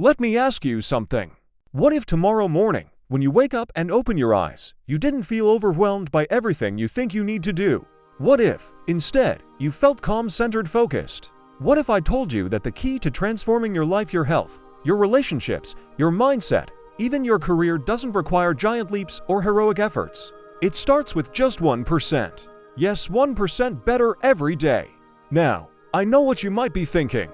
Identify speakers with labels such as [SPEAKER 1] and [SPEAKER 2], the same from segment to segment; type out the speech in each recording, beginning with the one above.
[SPEAKER 1] Let me ask you something. What if tomorrow morning, when you wake up and open your eyes, you didn't feel overwhelmed by everything you think you need to do? What if, instead, you felt calm, centered, focused? What if I told you that the key to transforming your life, your health, your relationships, your mindset, even your career doesn't require giant leaps or heroic efforts? It starts with just 1%. Yes, 1% better every day. Now, I know what you might be thinking.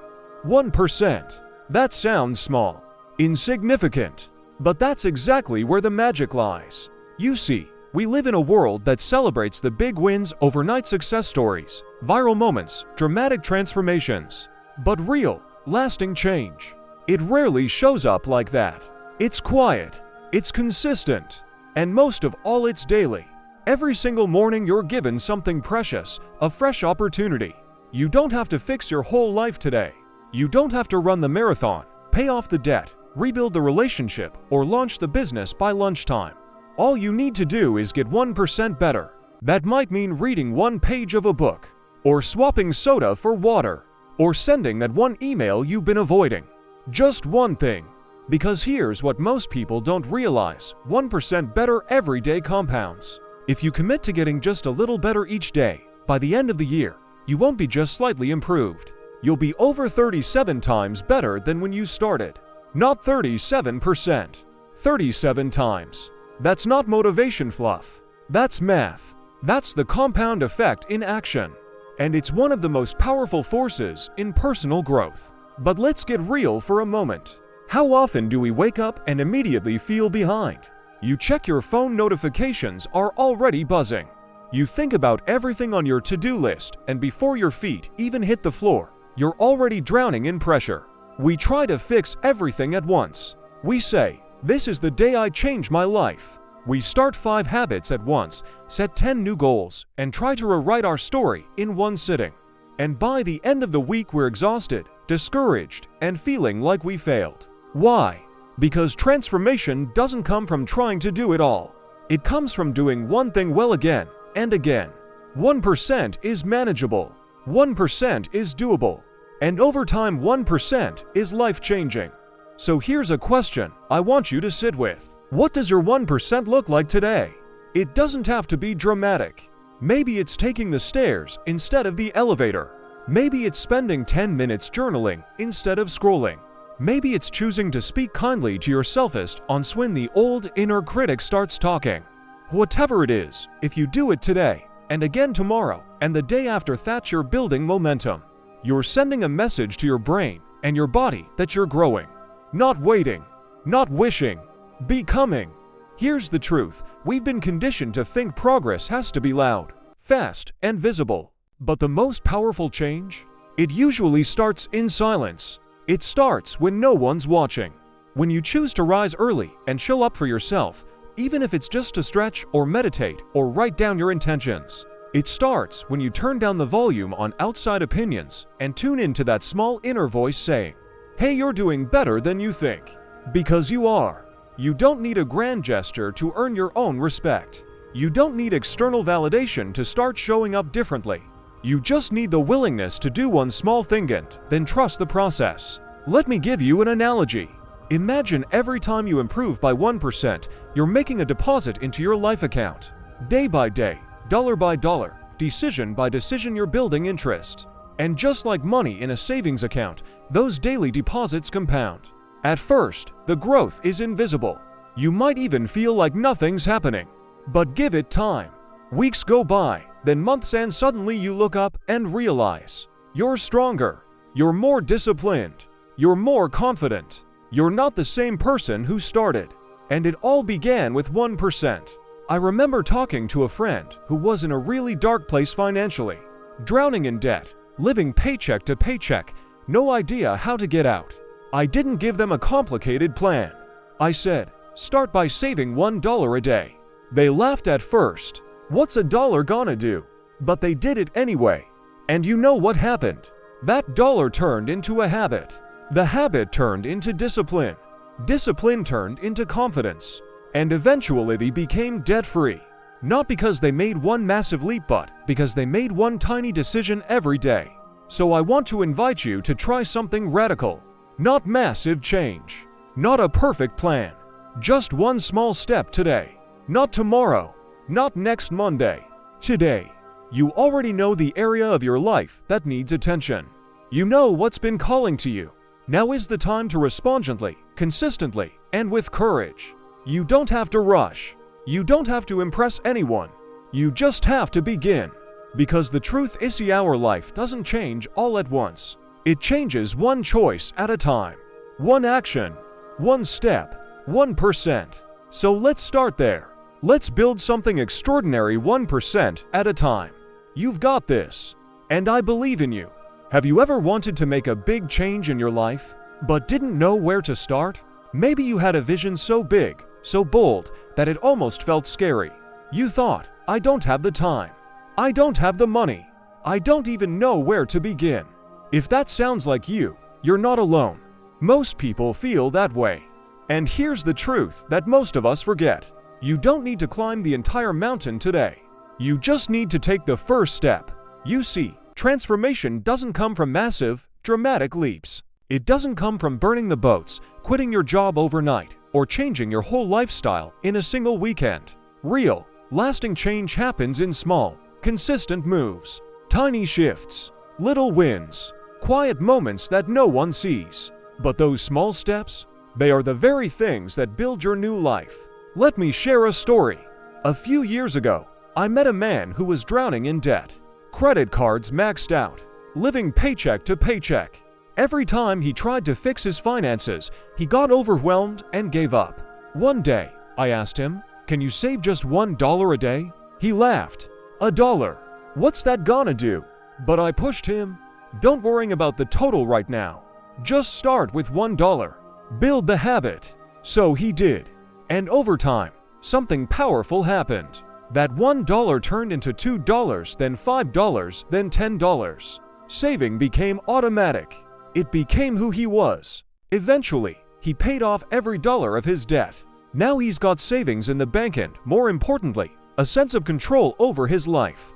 [SPEAKER 1] 1%. That sounds small, insignificant. But that's exactly where the magic lies. You see, we live in a world that celebrates the big wins, overnight success stories, viral moments, dramatic transformations. But real, lasting change, it rarely shows up like that. It's quiet, it's consistent, and most of all, it's daily. Every single morning you're given something precious, a fresh opportunity. You don't have to fix your whole life today. You don't have to run the marathon, pay off the debt, rebuild the relationship, or launch the business by lunchtime. All you need to do is get 1% better. That might mean reading one page of a book, or swapping soda for water, or sending that one email you've been avoiding. Just one thing. Because here's what most people don't realize: 1% better every day compounds. If you commit to getting just a little better each day, by the end of the year, you won't be just slightly improved. You'll be over 37 times better than when you started. Not 37%. 37 times. That's not motivation fluff. That's math. That's the compound effect in action. And it's one of the most powerful forces in personal growth. But let's get real for a moment. How often do we wake up and immediately feel behind? You check your phone, notifications are already buzzing. You think about everything on your to-do list, and before your feet even hit the floor, you're already drowning in pressure. We try to fix everything at once. We say, "This is the day I change my life." We start 5 habits at once, set 10 new goals, and try to rewrite our story in one sitting. And by the end of the week, we're exhausted, discouraged, and feeling like we failed. Why? Because transformation doesn't come from trying to do it all. It comes from doing one thing well again and again. 1% is manageable. 1% is doable. And over time, 1% is life-changing. So here's a question I want you to sit with. What does your 1% look like today? It doesn't have to be dramatic. Maybe it's taking the stairs instead of the elevator. Maybe it's spending 10 minutes journaling instead of scrolling. Maybe it's choosing to speak kindly to yourself on when the old inner critic starts talking. Whatever it is, if you do it today, and again tomorrow, and the day after that, you're building momentum. You're sending a message to your brain and your body that you're growing. Not waiting, not wishing, becoming. Here's the truth: we've been conditioned to think progress has to be loud, fast, and visible. But the most powerful change? It usually starts in silence. It starts when no one's watching. When you choose to rise early and show up for yourself, even if it's just to stretch or meditate or write down your intentions. It starts when you turn down the volume on outside opinions and tune into that small inner voice saying, "Hey, you're doing better than you think." Because you are. You don't need a grand gesture to earn your own respect. You don't need external validation to start showing up differently. You just need the willingness to do one small thing and then trust the process. Let me give you an analogy. Imagine every time you improve by 1%, you're making a deposit into your life account. Day by day, dollar by dollar, decision by decision, you're building interest. And just like money in a savings account, those daily deposits compound. At first, the growth is invisible. You might even feel like nothing's happening. But give it time. Weeks go by, then months, and suddenly you look up and realize you're stronger, you're more disciplined, you're more confident. You're not the same person who started. And it all began with 1%. I remember talking to a friend who was in a really dark place financially, drowning in debt, living paycheck to paycheck, no idea how to get out. I didn't give them a complicated plan. I said, "Start by saving $1 a day." They laughed at first. What's a dollar gonna do? But they did it anyway. And you know what happened? That dollar turned into a habit. The habit turned into discipline. Discipline turned into confidence. And eventually they became debt-free. Not because they made one massive leap, but because they made one tiny decision every day. So I want to invite you to try something radical. Not massive change. Not a perfect plan. Just one small step today. Not tomorrow. Not next Monday. Today. You already know the area of your life that needs attention. You know what's been calling to you. Now is the time to respond gently, consistently, and with courage. You don't have to rush. You don't have to impress anyone. You just have to begin. Because the truth is our life doesn't change all at once. It changes one choice at a time. One action. One step. 1%. So let's start there. Let's build something extraordinary 1% at a time. You've got this. And I believe in you. Have you ever wanted to make a big change in your life, but didn't know where to start? Maybe you had a vision so big, so bold, that it almost felt scary. You thought, I don't have the time. I don't have the money. I don't even know where to begin. If that sounds like you, you're not alone. Most people feel that way. And here's the truth that most of us forget. You don't need to climb the entire mountain today. You just need to take the first step. You see, transformation doesn't come from massive, dramatic leaps. It doesn't come from burning the boats, quitting your job overnight, or changing your whole lifestyle in a single weekend. Real, lasting change happens in small, consistent moves, tiny shifts, little wins, quiet moments that no one sees. But those small steps, they are the very things that build your new life. Let me share a story. A few years ago, I met a man who was drowning in debt. Credit cards maxed out, living paycheck to paycheck. Every time he tried to fix his finances, he got overwhelmed and gave up. One day, I asked him, "Can you save just $1 a day?" He laughed. $1? What's that gonna do? But I pushed him. Don't worry about the total right now. Just start with $1. Build the habit. So he did. And over time, something powerful happened. That $1 turned into $2, then $5, then $10. Saving became automatic. It became who he was. Eventually, he paid off every dollar of his debt. Now he's got savings in the bank and, more importantly, a sense of control over his life.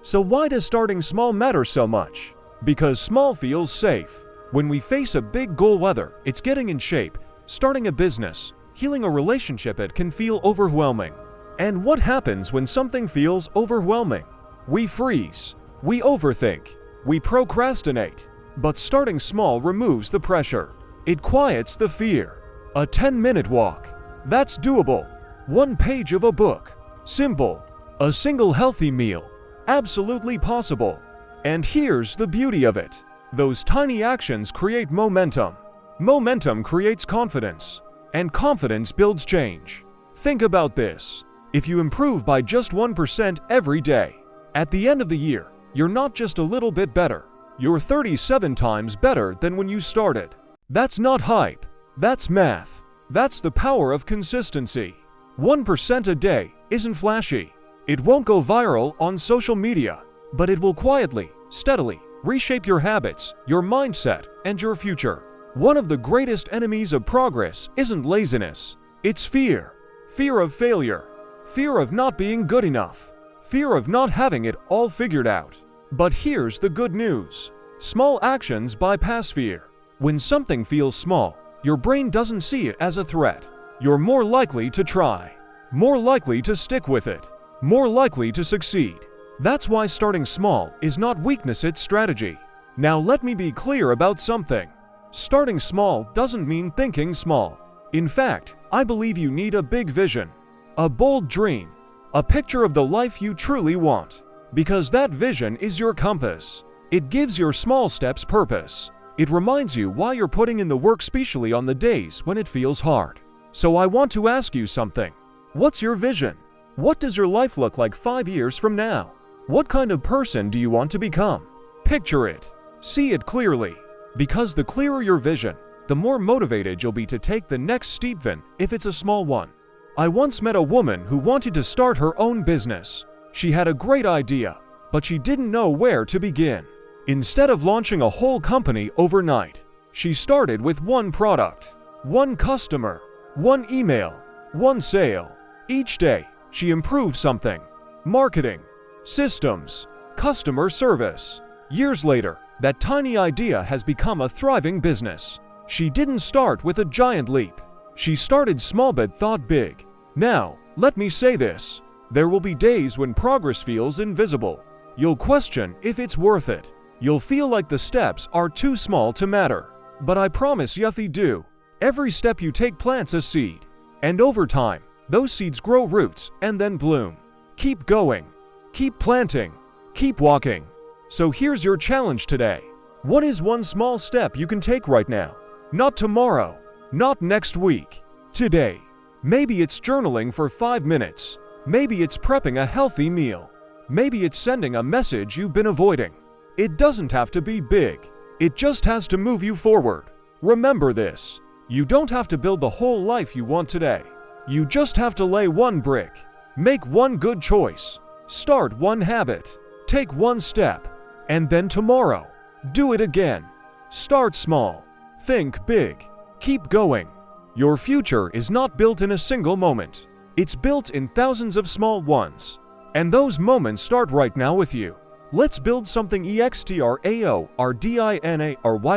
[SPEAKER 1] So why does starting small matter so much? Because small feels safe. When we face a big goal, whether it's getting in shape, starting a business, healing a relationship, it can feel overwhelming. And what happens when something feels overwhelming? We freeze. We overthink. We procrastinate. But starting small removes the pressure. It quiets the fear. A 10-minute walk. That's doable. One page of a book. Simple. A single healthy meal. Absolutely possible. And here's the beauty of it. Those tiny actions create momentum. Momentum creates confidence. And confidence builds change. Think about this. If you improve by just 1% every day, at the end of the year, you're not just a little bit better. You're 37 times better than when you started. That's not hype. That's math. That's the power of consistency. 1% a day isn't flashy. It won't go viral on social media, but it will quietly, steadily reshape your habits, your mindset, and your future. One of the greatest enemies of progress isn't laziness. It's fear. Fear of failure. Fear of not being good enough. Fear of not having it all figured out. But here's the good news. Small actions bypass fear. When something feels small, your brain doesn't see it as a threat. You're more likely to try. More likely to stick with it. More likely to succeed. That's why starting small is not weakness, it's strategy. Now let me be clear about something. Starting small doesn't mean thinking small. In fact, I believe you need a big vision. A bold dream. A picture of the life you truly want. Because that vision is your compass. It gives your small steps purpose. It reminds you why you're putting in the work, especially on the days when it feels hard. So I want to ask you something. What's your vision? What does your life look like 5 years from now? What kind of person do you want to become? Picture it. See it clearly. Because the clearer your vision, the more motivated you'll be to take the next step, even if it's a small one. I once met a woman who wanted to start her own business. She had a great idea, but she didn't know where to begin. Instead of launching a whole company overnight, she started with one product, one customer, one email, one sale. Each day, she improved something. Marketing, systems, customer service. Years later, That tiny idea has become a thriving business. She didn't start with a giant leap. She started small but thought big. Now, let me say this. There will be days when progress feels invisible. You'll question if it's worth it. You'll feel like the steps are too small to matter. But I promise you they do. Every step you take plants a seed. And over time, those seeds grow roots and then bloom. Keep going. Keep planting. Keep walking. So here's your challenge today. What is one small step you can take right now? Not tomorrow. Not next week. Today. Maybe it's journaling for 5 minutes. Maybe it's prepping a healthy meal. Maybe it's sending a message you've been avoiding. It doesn't have to be big. It just has to move you forward. Remember this. You don't have to build the whole life you want today. You just have to lay one brick. Make one good choice. Start one habit. Take one step. And then tomorrow, do it again. Start small. Think big. Keep going. Your future is not built in a single moment. It's built in thousands of small ones. And those moments start right now with you. Let's build something extraordinary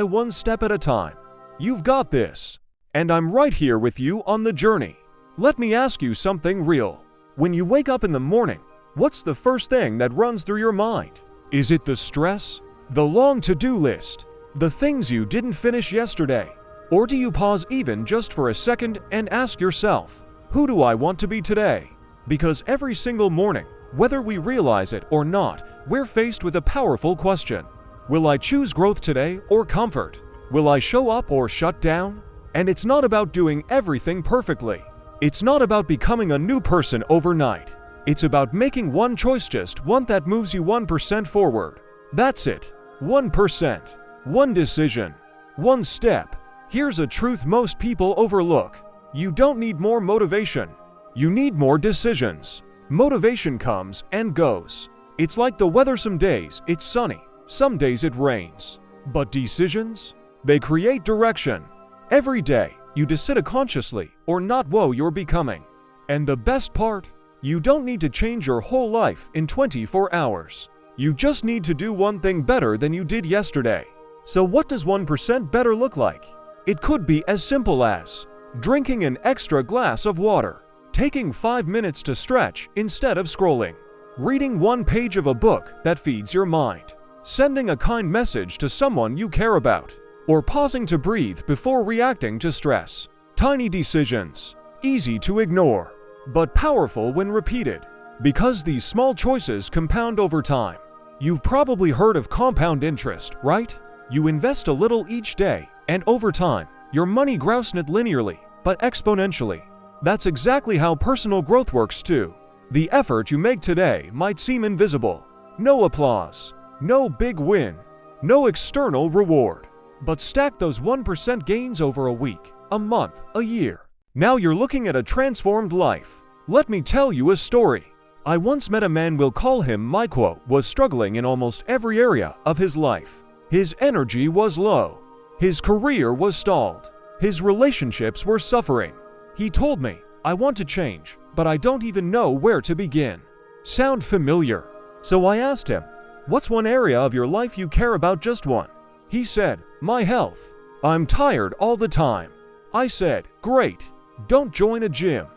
[SPEAKER 1] one step at a time. You've got this. And I'm right here with you on the journey. Let me ask you something real. When you wake up in the morning, what's the first thing that runs through your mind? Is it the stress? The long to-do list? The things you didn't finish yesterday? Or do you pause even just for a second and ask yourself, who do I want to be today? Because every single morning, whether we realize it or not, we're faced with a powerful question. Will I choose growth today or comfort? Will I show up or shut down? And it's not about doing everything perfectly. It's not about becoming a new person overnight. It's about making one choice, just one that moves you 1% forward. That's it. 1%. One decision. One step. Here's a truth most people overlook. You don't need more motivation. You need more decisions. Motivation comes and goes. It's like the weather. Some days it's sunny, some days it rains. But decisions? They create direction. Every day, you decide consciously or not what you're becoming. And the best part? You don't need to change your whole life in 24 hours. You just need to do one thing better than you did yesterday. So what does 1% better look like? It could be as simple as drinking an extra glass of water, taking 5 minutes to stretch instead of scrolling, reading one page of a book that feeds your mind, sending a kind message to someone you care about, or pausing to breathe before reacting to stress. Tiny decisions, easy to ignore, but powerful when repeated, because these small choices compound over time. You've probably heard of compound interest, right? You invest a little each day, and over time, your money grows not linearly, but exponentially. That's exactly how personal growth works too. The effort you make today might seem invisible. No applause, no big win, no external reward. But stack those 1% gains over a week, a month, a year. Now you're looking at a transformed life. Let me tell you a story. I once met a man, we'll call him Mike, who was struggling in almost every area of his life. His energy was low. His career was stalled. His relationships were suffering. He told me, I want to change, but I don't even know where to begin. Sound familiar? So I asked him, what's one area of your life you care about? Just one. He said, my health. I'm tired all the time. I said, great. Don't join a gym.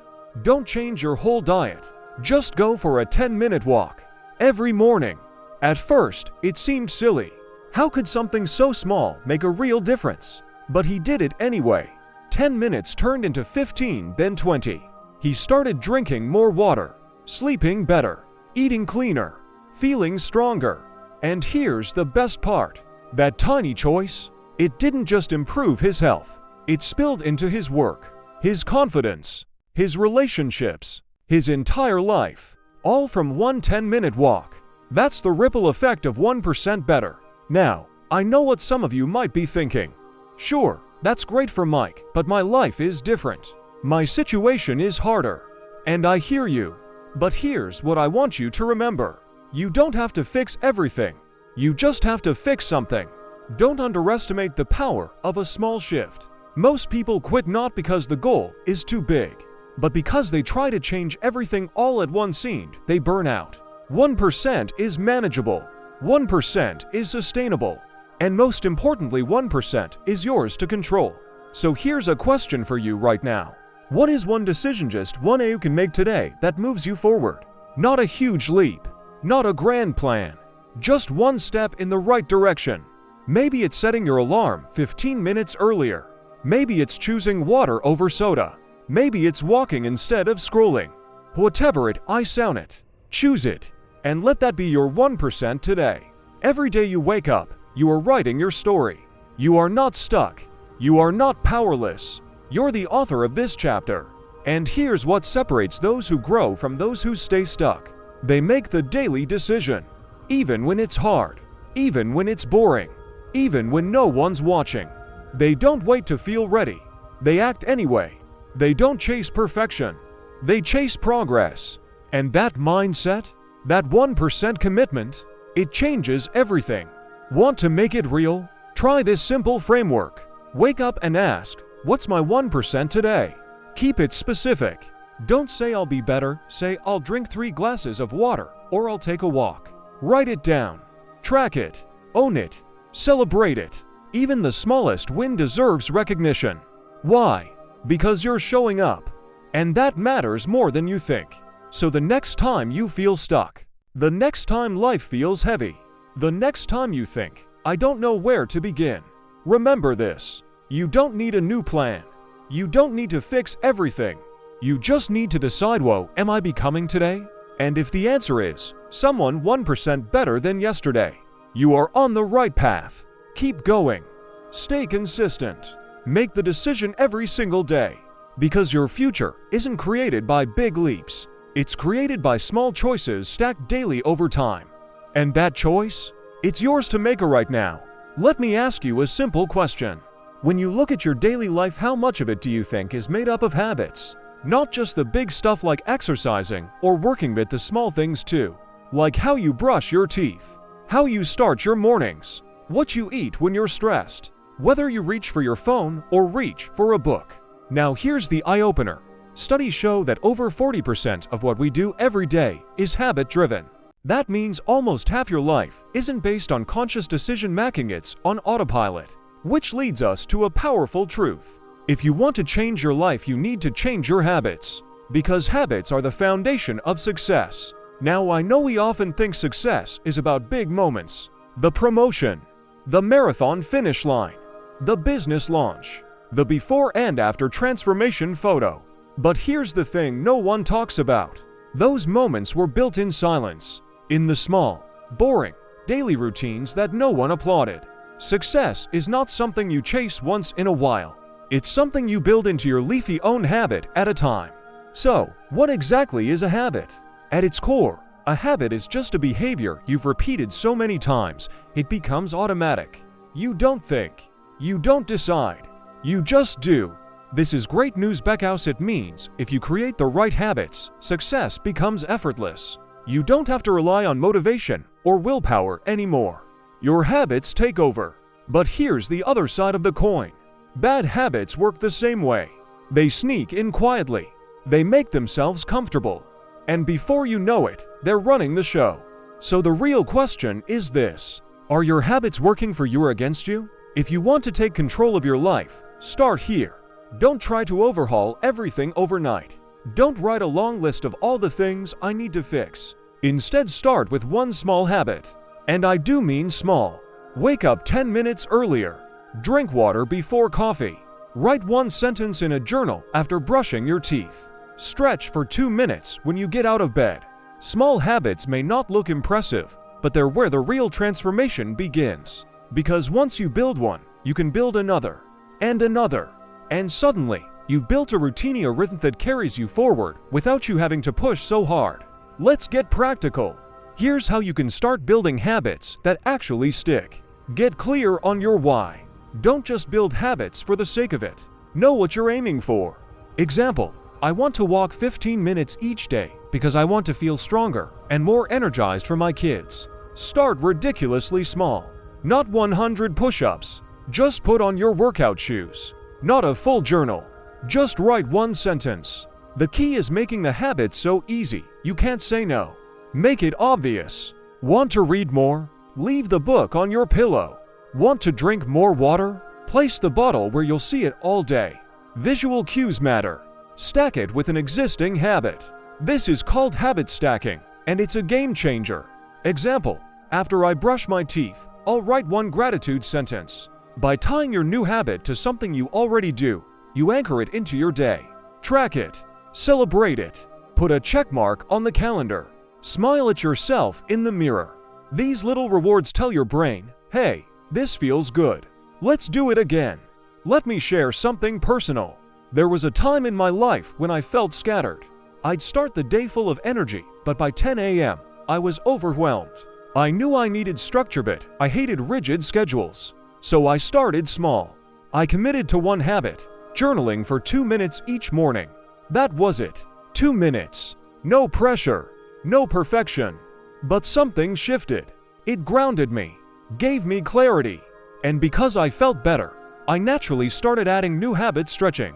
[SPEAKER 1] Don't change your whole diet. Just go for a 10-minute walk every morning. At first, it seemed silly. How could something so small make a real difference? But he did it anyway. 10 minutes turned into 15, then 20. He started drinking more water, sleeping better, eating cleaner, feeling stronger. And here's the best part. That tiny choice, it didn't just improve his health. It spilled into his work, his confidence, his relationships, his entire life. All from one 10-minute walk. That's the ripple effect of 1% better. Now, I know what some of you might be thinking. Sure, that's great for Mike, but my life is different. My situation is harder. And I hear you. But here's what I want you to remember. You don't have to fix everything. You just have to fix something. Don't underestimate the power of a small shift. Most people quit not because the goal is too big, but because they try to change everything all at once and they burn out. 1% is manageable. 1% is sustainable. And most importantly, 1% is yours to control. So here's a question for you right now. What is one decision, just one you can make today that moves you forward? Not a huge leap, not a grand plan, just one step in the right direction. Maybe it's setting your alarm 15 minutes earlier. Maybe it's choosing water over soda. Maybe it's walking instead of scrolling. Whatever it is, choose it, and let that be your 1% today. Every day you wake up, you are writing your story. You are not stuck. You are not powerless. You're the author of this chapter. And here's what separates those who grow from those who stay stuck. They make the daily decision, even when it's hard, even when it's boring, even when no one's watching. They don't wait to feel ready. They act anyway. They don't chase perfection. They chase progress. And that mindset, that 1% commitment, it changes everything. Want to make it real? Try this simple framework. Wake up and ask, what's my 1% today? Keep it specific. Don't say I'll be better, say I'll drink 3 glasses of water, or I'll take a walk. Write it down. Track it. Own it. Celebrate it. Even the smallest win deserves recognition. Why? Because you're showing up. And that matters more than you think. So the next time you feel stuck, the next time life feels heavy, the next time you think, I don't know where to begin, remember this. You don't need a new plan. You don't need to fix everything. You just need to decide, what am I becoming today? And if the answer is someone 1% better than yesterday, you are on the right path. Keep going. Stay consistent. Make the decision every single day. Because your future isn't created by big leaps. It's created by small choices stacked daily over time. And that choice? It's yours to make right now. Let me ask you a simple question. When you look at your daily life, how much of it do you think is made up of habits? Not just the big stuff like exercising or working, but the small things too. Like how you brush your teeth, how you start your mornings, what you eat when you're stressed, whether you reach for your phone or reach for a book. Now here's the eye-opener. Studies show that over 40% of what we do every day is habit-driven. That means almost half your life isn't based on conscious decision-making, it's on autopilot. Which leads us to a powerful truth. If you want to change your life, you need to change your habits. Because habits are the foundation of success. Now I know we often think success is about big moments. The promotion, the marathon finish line, the business launch, the before and after transformation photo. But here's the thing no one talks about. Those moments were built in silence, in the small, boring, daily routines that no one applauded. Success is not something you chase once in a while. It's something you build into your leafy own habit at a time. So, what exactly is a habit? At its core, a habit is just a behavior you've repeated so many times, it becomes automatic. You don't think. You don't decide. You just do. This is great news because it means if you create the right habits, success becomes effortless. You don't have to rely on motivation or willpower anymore. Your habits take over. But here's the other side of the coin. Bad habits work the same way. They sneak in quietly. They make themselves comfortable. And before you know it, they're running the show. So the real question is this: are your habits working for you or against you? If you want to take control of your life, start here. Don't try to overhaul everything overnight. Don't write a long list of all the things I need to fix. Instead, start with one small habit. And I do mean small. Wake up 10 minutes earlier. Drink water before coffee. Write one sentence in a journal after brushing your teeth. Stretch for 2 minutes when you get out of bed. Small habits may not look impressive, but they're where the real transformation begins. Because once you build one, you can build another, and another. And suddenly, you've built a routine, a rhythm that carries you forward without you having to push so hard. Let's get practical. Here's how you can start building habits that actually stick. Get clear on your why. Don't just build habits for the sake of it. Know what you're aiming for. Example: I want to walk 15 minutes each day because I want to feel stronger and more energized for my kids. Start ridiculously small. Not 100 push-ups. Just put on your workout shoes. Not a full journal. Just write one sentence. The key is making the habit so easy you can't say no. Make it obvious. Want to read more? Leave the book on your pillow. Want to drink more water? Place the bottle where you'll see it all day. Visual cues matter. Stack it with an existing habit. This is called habit stacking, and it's a game changer. Example: after I brush my teeth, I'll write one gratitude sentence. By tying your new habit to something you already do, you anchor it into your day. Track it. Celebrate it. Put a check mark on the calendar. Smile at yourself in the mirror. These little rewards tell your brain, hey, this feels good. Let's do it again. Let me share something personal. There was a time in my life when I felt scattered. I'd start the day full of energy, but by 10 a.m., I was overwhelmed. I knew I needed structure, but I hated rigid schedules. So I started small. I committed to one habit, journaling for 2 minutes each morning. That was it. 2 minutes. No pressure. No perfection. But something shifted. It grounded me, gave me clarity. And because I felt better, I naturally started adding new habits: stretching,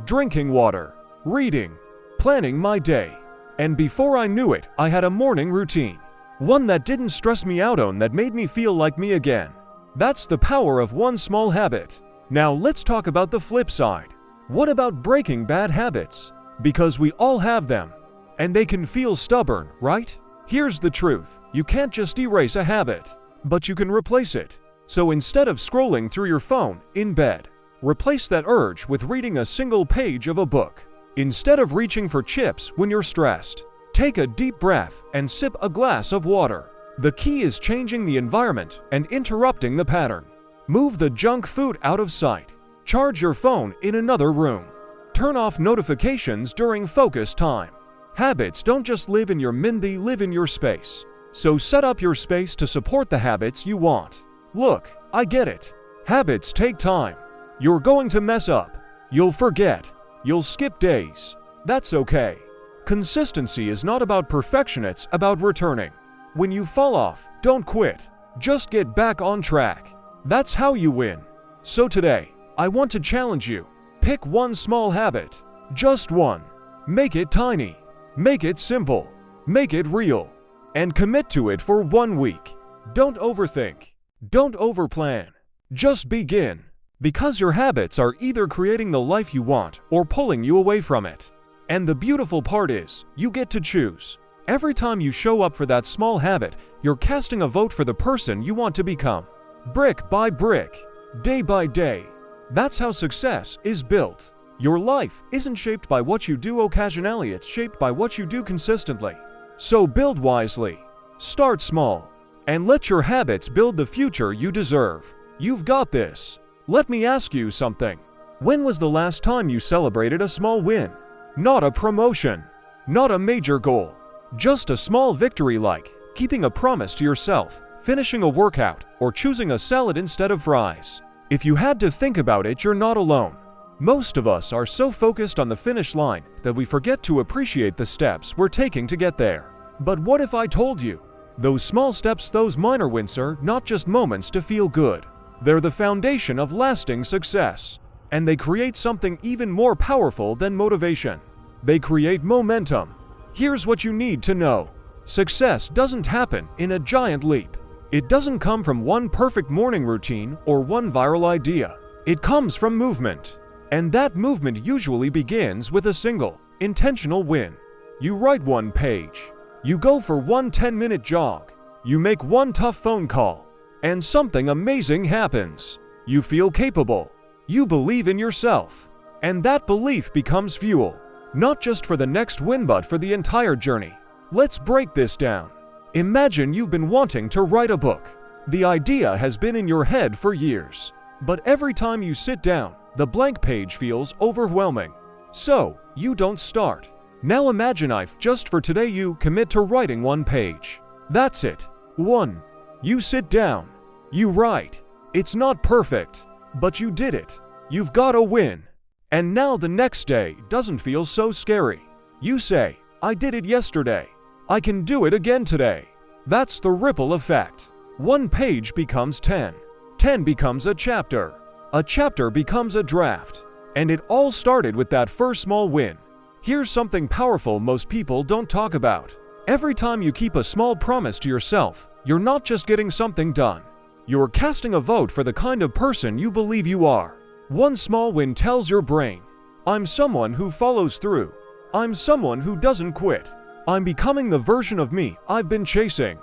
[SPEAKER 1] drinking water, reading, planning my day. And before I knew it, I had a morning routine. One that didn't stress me out and that made me feel like me again. That's the power of one small habit. Now let's talk about the flip side. What about breaking bad habits? Because we all have them. And they can feel stubborn, right? Here's the truth. You can't just erase a habit, but you can replace it. So instead of scrolling through your phone in bed, replace that urge with reading a single page of a book. Instead of reaching for chips when you're stressed, take a deep breath and sip a glass of water. The key is changing the environment and interrupting the pattern. Move the junk food out of sight. Charge your phone in another room. Turn off notifications during focus time. Habits don't just live in your mind, they live in your space. So set up your space to support the habits you want. Look, I get it. Habits take time. You're going to mess up. You'll forget. You'll skip days. That's okay. Consistency is not about perfection, it's about returning. When you fall off, don't quit. Just get back on track. That's how you win. So today, I want to challenge you. Pick one small habit. Just one. Make it tiny. Make it simple. Make it real. And commit to it for 1 week. Don't overthink. Don't overplan. Just begin. Because your habits are either creating the life you want or pulling you away from it. And the beautiful part is, you get to choose. Every time you show up for that small habit, you're casting a vote for the person you want to become. Brick by brick, day by day. That's how success is built. Your life isn't shaped by what you do occasionally, it's shaped by what you do consistently. So build wisely, start small, and let your habits build the future you deserve. You've got this. Let me ask you something. When was the last time you celebrated a small win? Not a promotion, not a major goal, just a small victory like keeping a promise to yourself, finishing a workout, or choosing a salad instead of fries. If you had to think about it, you're not alone. Most of us are so focused on the finish line that we forget to appreciate the steps we're taking to get there. But what if I told you, those small steps, those minor wins are not just moments to feel good. They're the foundation of lasting success. And they create something even more powerful than motivation. They create momentum. Here's what you need to know. Success doesn't happen in a giant leap. It doesn't come from one perfect morning routine or one viral idea. It comes from movement. And that movement usually begins with a single, intentional win. You write one page. You go for one 10-minute jog. You make one tough phone call. And something amazing happens. You feel capable. You believe in yourself. And that belief becomes fuel, not just for the next win but for the entire journey. Let's break this down. Imagine you've been wanting to write a book. The idea has been in your head for years. But every time you sit down, the blank page feels overwhelming. So, you don't start. Now imagine if, just for today, you commit to writing one page. That's it. 1. You sit down. You write. It's not perfect, but you did it. You've got a win. And now the next day doesn't feel so scary. You say, I did it yesterday. I can do it again today. That's the ripple effect. One page becomes 10. 10 becomes a chapter. A chapter becomes a draft. And it all started with that first small win. Here's something powerful most people don't talk about. Every time you keep a small promise to yourself, you're not just getting something done. You're casting a vote for the kind of person you believe you are. One small win tells your brain, I'm someone who follows through. I'm someone who doesn't quit. I'm becoming the version of me I've been chasing.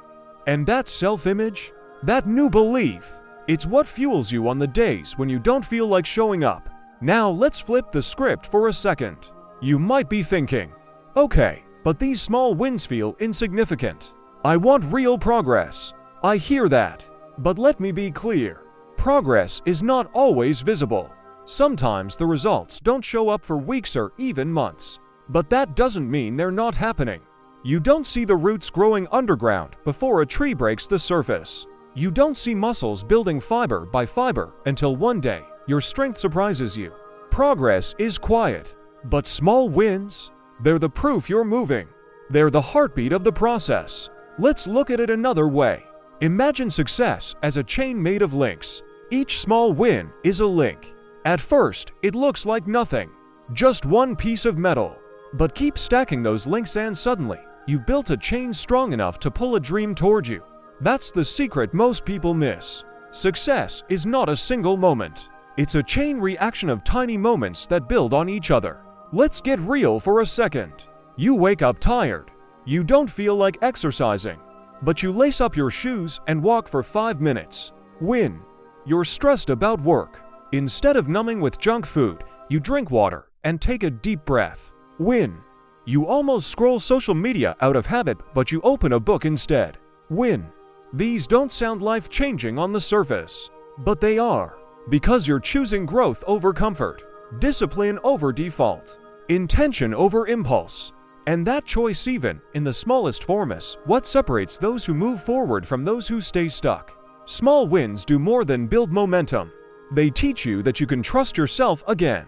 [SPEAKER 1] And that self-image, that new belief, it's what fuels you on the days when you don't feel like showing up. Now let's flip the script for a second. You might be thinking, okay, but these small wins feel insignificant. I want real progress. I hear that. But let me be clear. Progress is not always visible. Sometimes the results don't show up for weeks or even months. But that doesn't mean they're not happening. You don't see the roots growing underground before a tree breaks the surface. You don't see muscles building fiber by fiber until one day your strength surprises you. Progress is quiet, but small wins, they're the proof you're moving. They're the heartbeat of the process. Let's look at it another way. Imagine success as a chain made of links. Each small win is a link. At first, it looks like nothing, just one piece of metal. But keep stacking those links and suddenly, you've built a chain strong enough to pull a dream toward you. That's the secret most people miss. Success is not a single moment. It's a chain reaction of tiny moments that build on each other. Let's get real for a second. You wake up tired. You don't feel like exercising, but you lace up your shoes and walk for 5 minutes. Win. You're stressed about work. Instead of numbing with junk food, you drink water and take a deep breath. Win. You almost scroll social media out of habit, but you open a book instead. Win. These don't sound life-changing on the surface, but they are, because you're choosing growth over comfort, discipline over default, intention over impulse. And that choice, even in the smallest form, is what separates those who move forward from those who stay stuck. Small wins do more than build momentum. They teach you that you can trust yourself again.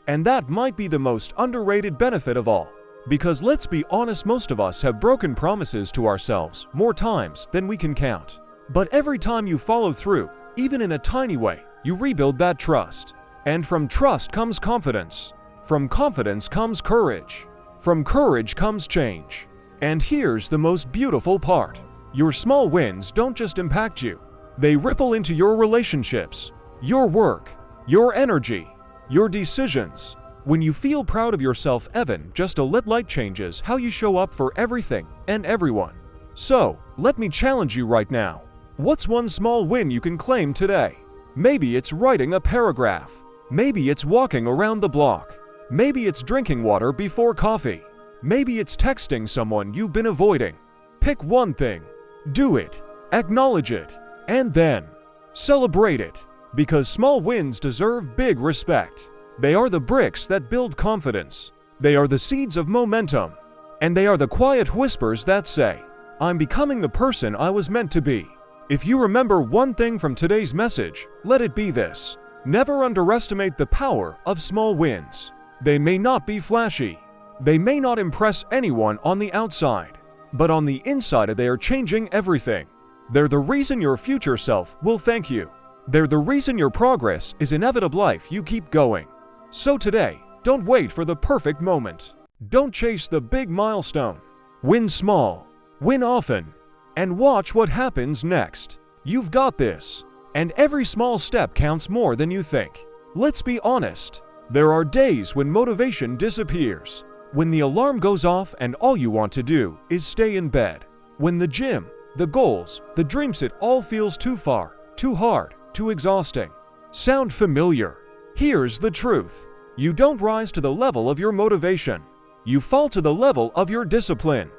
[SPEAKER 1] And that might be the most underrated benefit of all. Because let's be honest, most of us have broken promises to ourselves more times than we can count. But every time you follow through, even in a tiny way, you rebuild that trust. And from trust comes confidence. From confidence comes courage. From courage comes change. And here's the most beautiful part. Your small wins don't just impact you. They ripple into your relationships, your work, your energy, your decisions. When you feel proud of yourself, even just a little light changes how you show up for everything and everyone. So, let me challenge you right now. What's one small win you can claim today? Maybe it's writing a paragraph. Maybe it's walking around the block. Maybe it's drinking water before coffee. Maybe it's texting someone you've been avoiding. Pick one thing. Do it. Acknowledge it. And then celebrate it. Because small wins deserve big respect. They are the bricks that build confidence. They are the seeds of momentum. And they are the quiet whispers that say, I'm becoming the person I was meant to be. If you remember one thing from today's message, let it be this. Never underestimate the power of small wins. They may not be flashy. They may not impress anyone on the outside. But on the inside, they are changing everything. They're the reason your future self will thank you. They're the reason your progress is inevitable life you keep going. So today, don't wait for the perfect moment. Don't chase the big milestone. Win small, win often, and watch what happens next. You've got this. And every small step counts more than you think. Let's be honest. There are days when motivation disappears. When the alarm goes off and all you want to do is stay in bed. When the gym, the goals, the dreams, it all feels too far, too hard, too exhausting. Sound familiar? Here's the truth. You don't rise to the level of your motivation. You fall to the level of your discipline.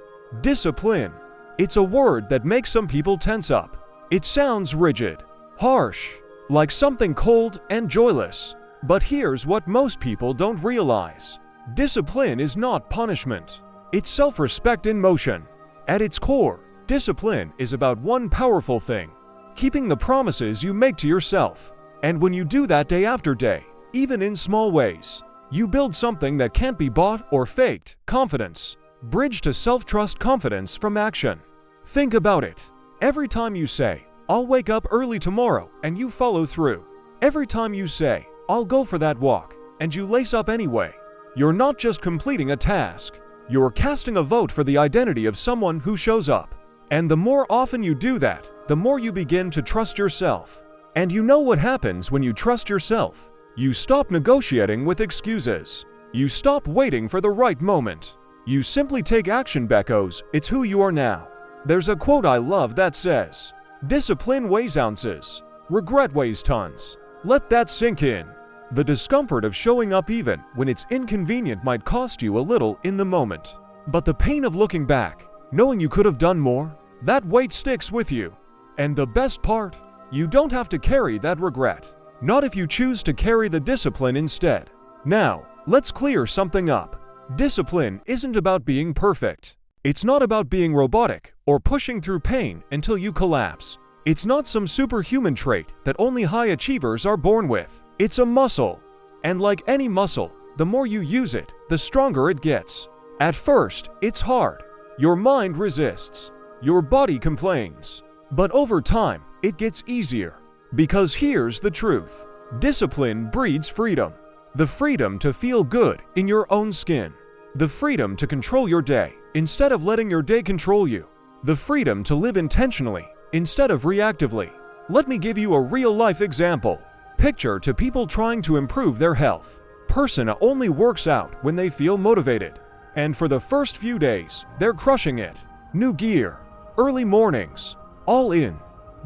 [SPEAKER 1] Discipline. It's a word that makes some people tense up. It sounds rigid, harsh, like something cold and joyless. But here's what most people don't realize. Discipline is not punishment. It's self-respect in motion. At its core, discipline is about one powerful thing: keeping the promises you make to yourself. And when you do that day after day, even in small ways, you build something that can't be bought or faked: confidence. Bridge to self-trust, confidence from action. Think about it. Every time you say, I'll wake up early tomorrow, and you follow through. Every time you say, I'll go for that walk, and you lace up anyway. You're not just completing a task. You're casting a vote for the identity of someone who shows up. And the more often you do that, the more you begin to trust yourself. And you know what happens when you trust yourself? You stop negotiating with excuses. You stop waiting for the right moment. You simply take action because it's who you are now. There's a quote I love that says, "Discipline weighs ounces, regret weighs tons." Let that sink in. The discomfort of showing up even when it's inconvenient might cost you a little in the moment. But the pain of looking back, knowing you could have done more, that weight sticks with you. And the best part? You don't have to carry that regret. Not if you choose to carry the discipline instead. Now, let's clear something up. Discipline isn't about being perfect. It's not about being robotic or pushing through pain until you collapse. It's not some superhuman trait that only high achievers are born with. It's a muscle. And like any muscle, the more you use it, the stronger it gets. At first, it's hard. Your mind resists. Your body complains. But over time, it gets easier. Because here's the truth. Discipline breeds freedom. The freedom to feel good in your own skin. The freedom to control your day instead of letting your day control you. The freedom to live intentionally instead of reactively. Let me give you a real-life example. Picture two people trying to improve their health. Person only works out when they feel motivated. And for the first few days, they're crushing it. New gear, early mornings, all in.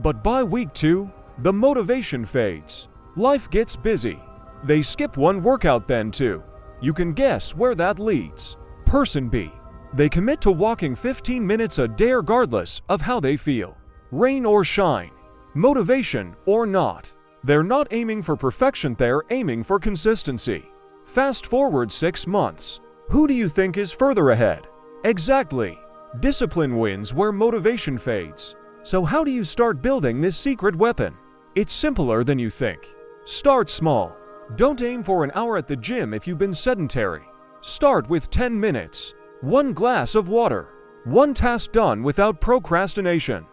[SPEAKER 1] But by week 2, the motivation fades. Life gets busy. They skip one workout then too. You can guess where that leads. Person B. They commit to walking 15 minutes a day regardless of how they feel. Rain or shine, motivation or not. They're not aiming for perfection, they're aiming for consistency. Fast forward 6 months. Who do you think is further ahead? Exactly. Discipline wins where motivation fades. So how do you start building this secret weapon? It's simpler than you think. Start small. Don't aim for an hour at the gym if you've been sedentary. Start with 10 minutes. 1 glass of water. 1 task done without procrastination.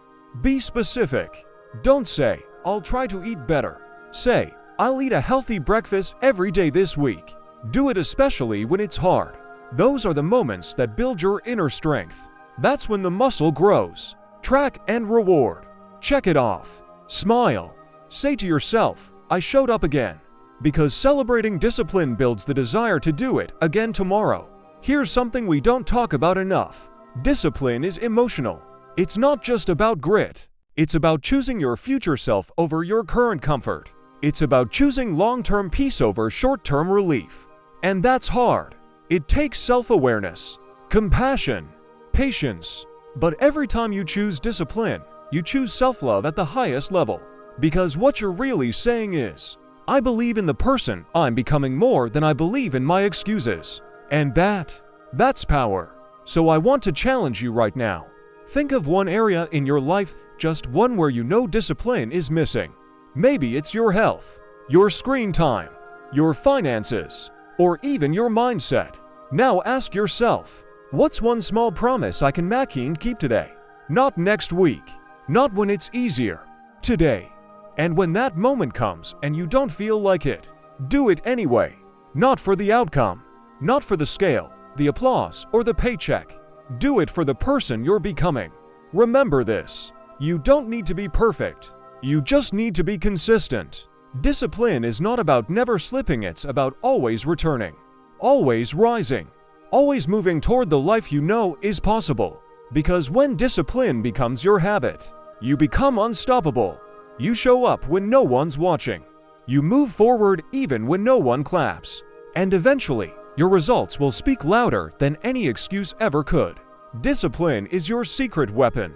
[SPEAKER 1] Be specific. Don't say, "I'll try to eat better." Say, "I'll eat a healthy breakfast every day this week." Do it especially when it's hard. Those are the moments that build your inner strength. That's when the muscle grows. Track and reward. Check it off. Smile. Say to yourself, "I showed up again." Because celebrating discipline builds the desire to do it again tomorrow. Here's something we don't talk about enough. Discipline is emotional. It's not just about grit. It's about choosing your future self over your current comfort. It's about choosing long-term peace over short-term relief. And that's hard. It takes self-awareness, compassion, patience. But every time you choose discipline, you choose self-love at the highest level. Because what you're really saying is, "I believe in the person I'm becoming more than I believe in my excuses." And that's power. So I want to challenge you right now. Think of one area in your life, just one where you know discipline is missing. Maybe it's your health, your screen time, your finances, or even your mindset. Now ask yourself, what's one small promise I can make and keep today? Not next week, not when it's easier, today. And when that moment comes and you don't feel like it, do it anyway. Not for the outcome, not for the scale, the applause, or the paycheck. Do it for the person you're becoming. Remember this. You don't need to be perfect. You just need to be consistent. Discipline is not about never slipping, it's about always returning, always rising, always moving toward the life you know is possible. Because when discipline becomes your habit, you become unstoppable. You show up when no one's watching. You move forward even when no one claps. And eventually, your results will speak louder than any excuse ever could. Discipline is your secret weapon.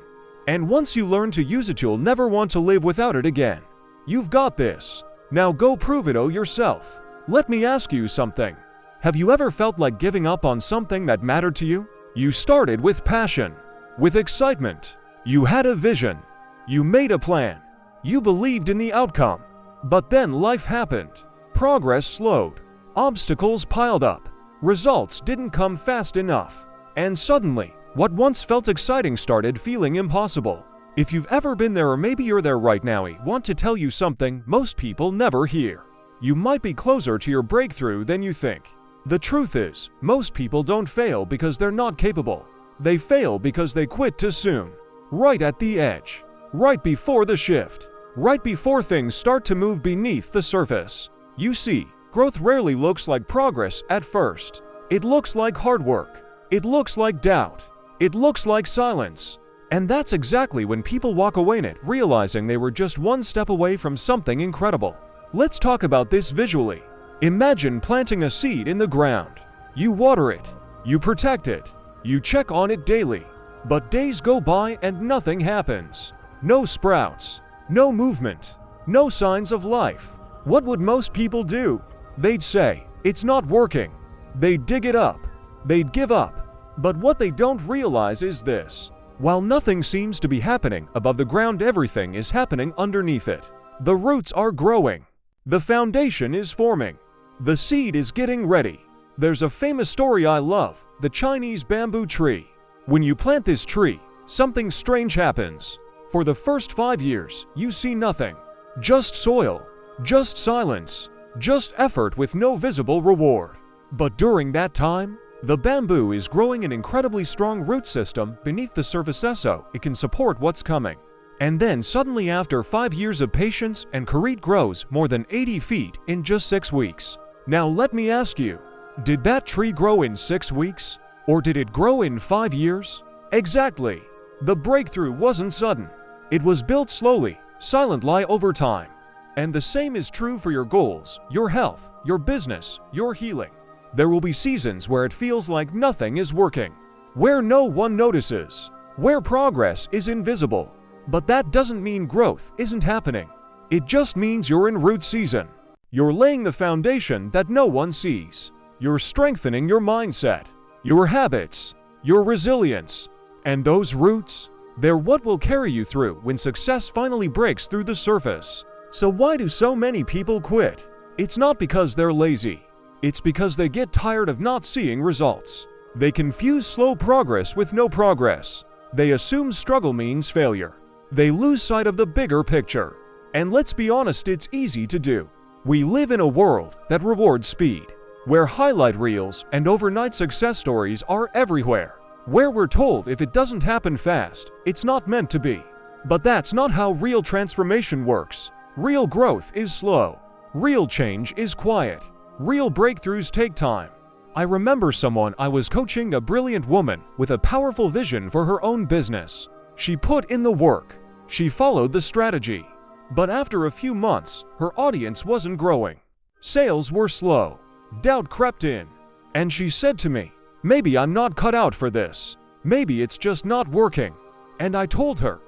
[SPEAKER 1] And once you learn to use it, you'll never want to live without it again. You've got this. Now go prove it yourself. Let me ask you something. Have you ever felt like giving up on something that mattered to you? You started with passion, with excitement. You had a vision. You made a plan. You believed in the outcome. But then life happened. Progress slowed. Obstacles piled up. Results didn't come fast enough. And suddenly, what once felt exciting started feeling impossible. If you've ever been there, or maybe you're there right now, I want to tell you something most people never hear. You might be closer to your breakthrough than you think. The truth is, most people don't fail because they're not capable. They fail because they quit too soon. right at the edge, right before the shift, right before things start to move beneath the surface. You see, growth rarely looks like progress at first. It looks like hard work. It looks like doubt. It looks like silence. And that's exactly when people walk away in it, realizing they were just one step away from something incredible. Let's talk about this visually. Imagine planting a seed in the ground. You water it. You protect it. You check on it daily. But days go by and nothing happens. No sprouts. No movement. No signs of life. What would most people do? They'd say, "It's not working." They'd dig it up. They'd give up. But what they don't realize is this. While nothing seems to be happening above the ground, everything is happening underneath it. The roots are growing. The foundation is forming. The seed is getting ready. There's a famous story I love, the Chinese bamboo tree. When you plant this tree, something strange happens. For the first 5 years, you see nothing. Just soil, just silence, just effort with no visible reward. But during that time, the bamboo is growing an incredibly strong root system beneath the surface so it can support what's coming. And then suddenly, after 5 years of patience, and it grows more than 80 feet in just 6 weeks. Now let me ask you, did that tree grow in 6 weeks? Or did it grow in 5 years? Exactly. The breakthrough wasn't sudden. It was built slowly, silently over time. And the same is true for your goals, your health, your business, your healing. There will be seasons where it feels like nothing is working, where no one notices, where progress is invisible. But that doesn't mean growth isn't happening. It just means you're in root season. You're laying the foundation that no one sees. You're strengthening your mindset, your habits, your resilience. And those roots, they're what will carry you through when success finally breaks through the surface. So why do so many people quit? It's not because they're lazy. It's because they get tired of not seeing results. They confuse slow progress with no progress. They assume struggle means failure. They lose sight of the bigger picture. And let's be honest, it's easy to do. We live in a world that rewards speed, where highlight reels and overnight success stories are everywhere, where we're told if it doesn't happen fast, it's not meant to be. But that's not how real transformation works. Real growth is slow. Real change is quiet. Real breakthroughs take time. I remember someone I was coaching, a brilliant woman with a powerful vision for her own business. She put in the work. She followed the strategy. But after a few months, her audience wasn't growing. Sales were slow. Doubt crept in. And she said to me, "Maybe I'm not cut out for this. Maybe it's just not working." And I told her,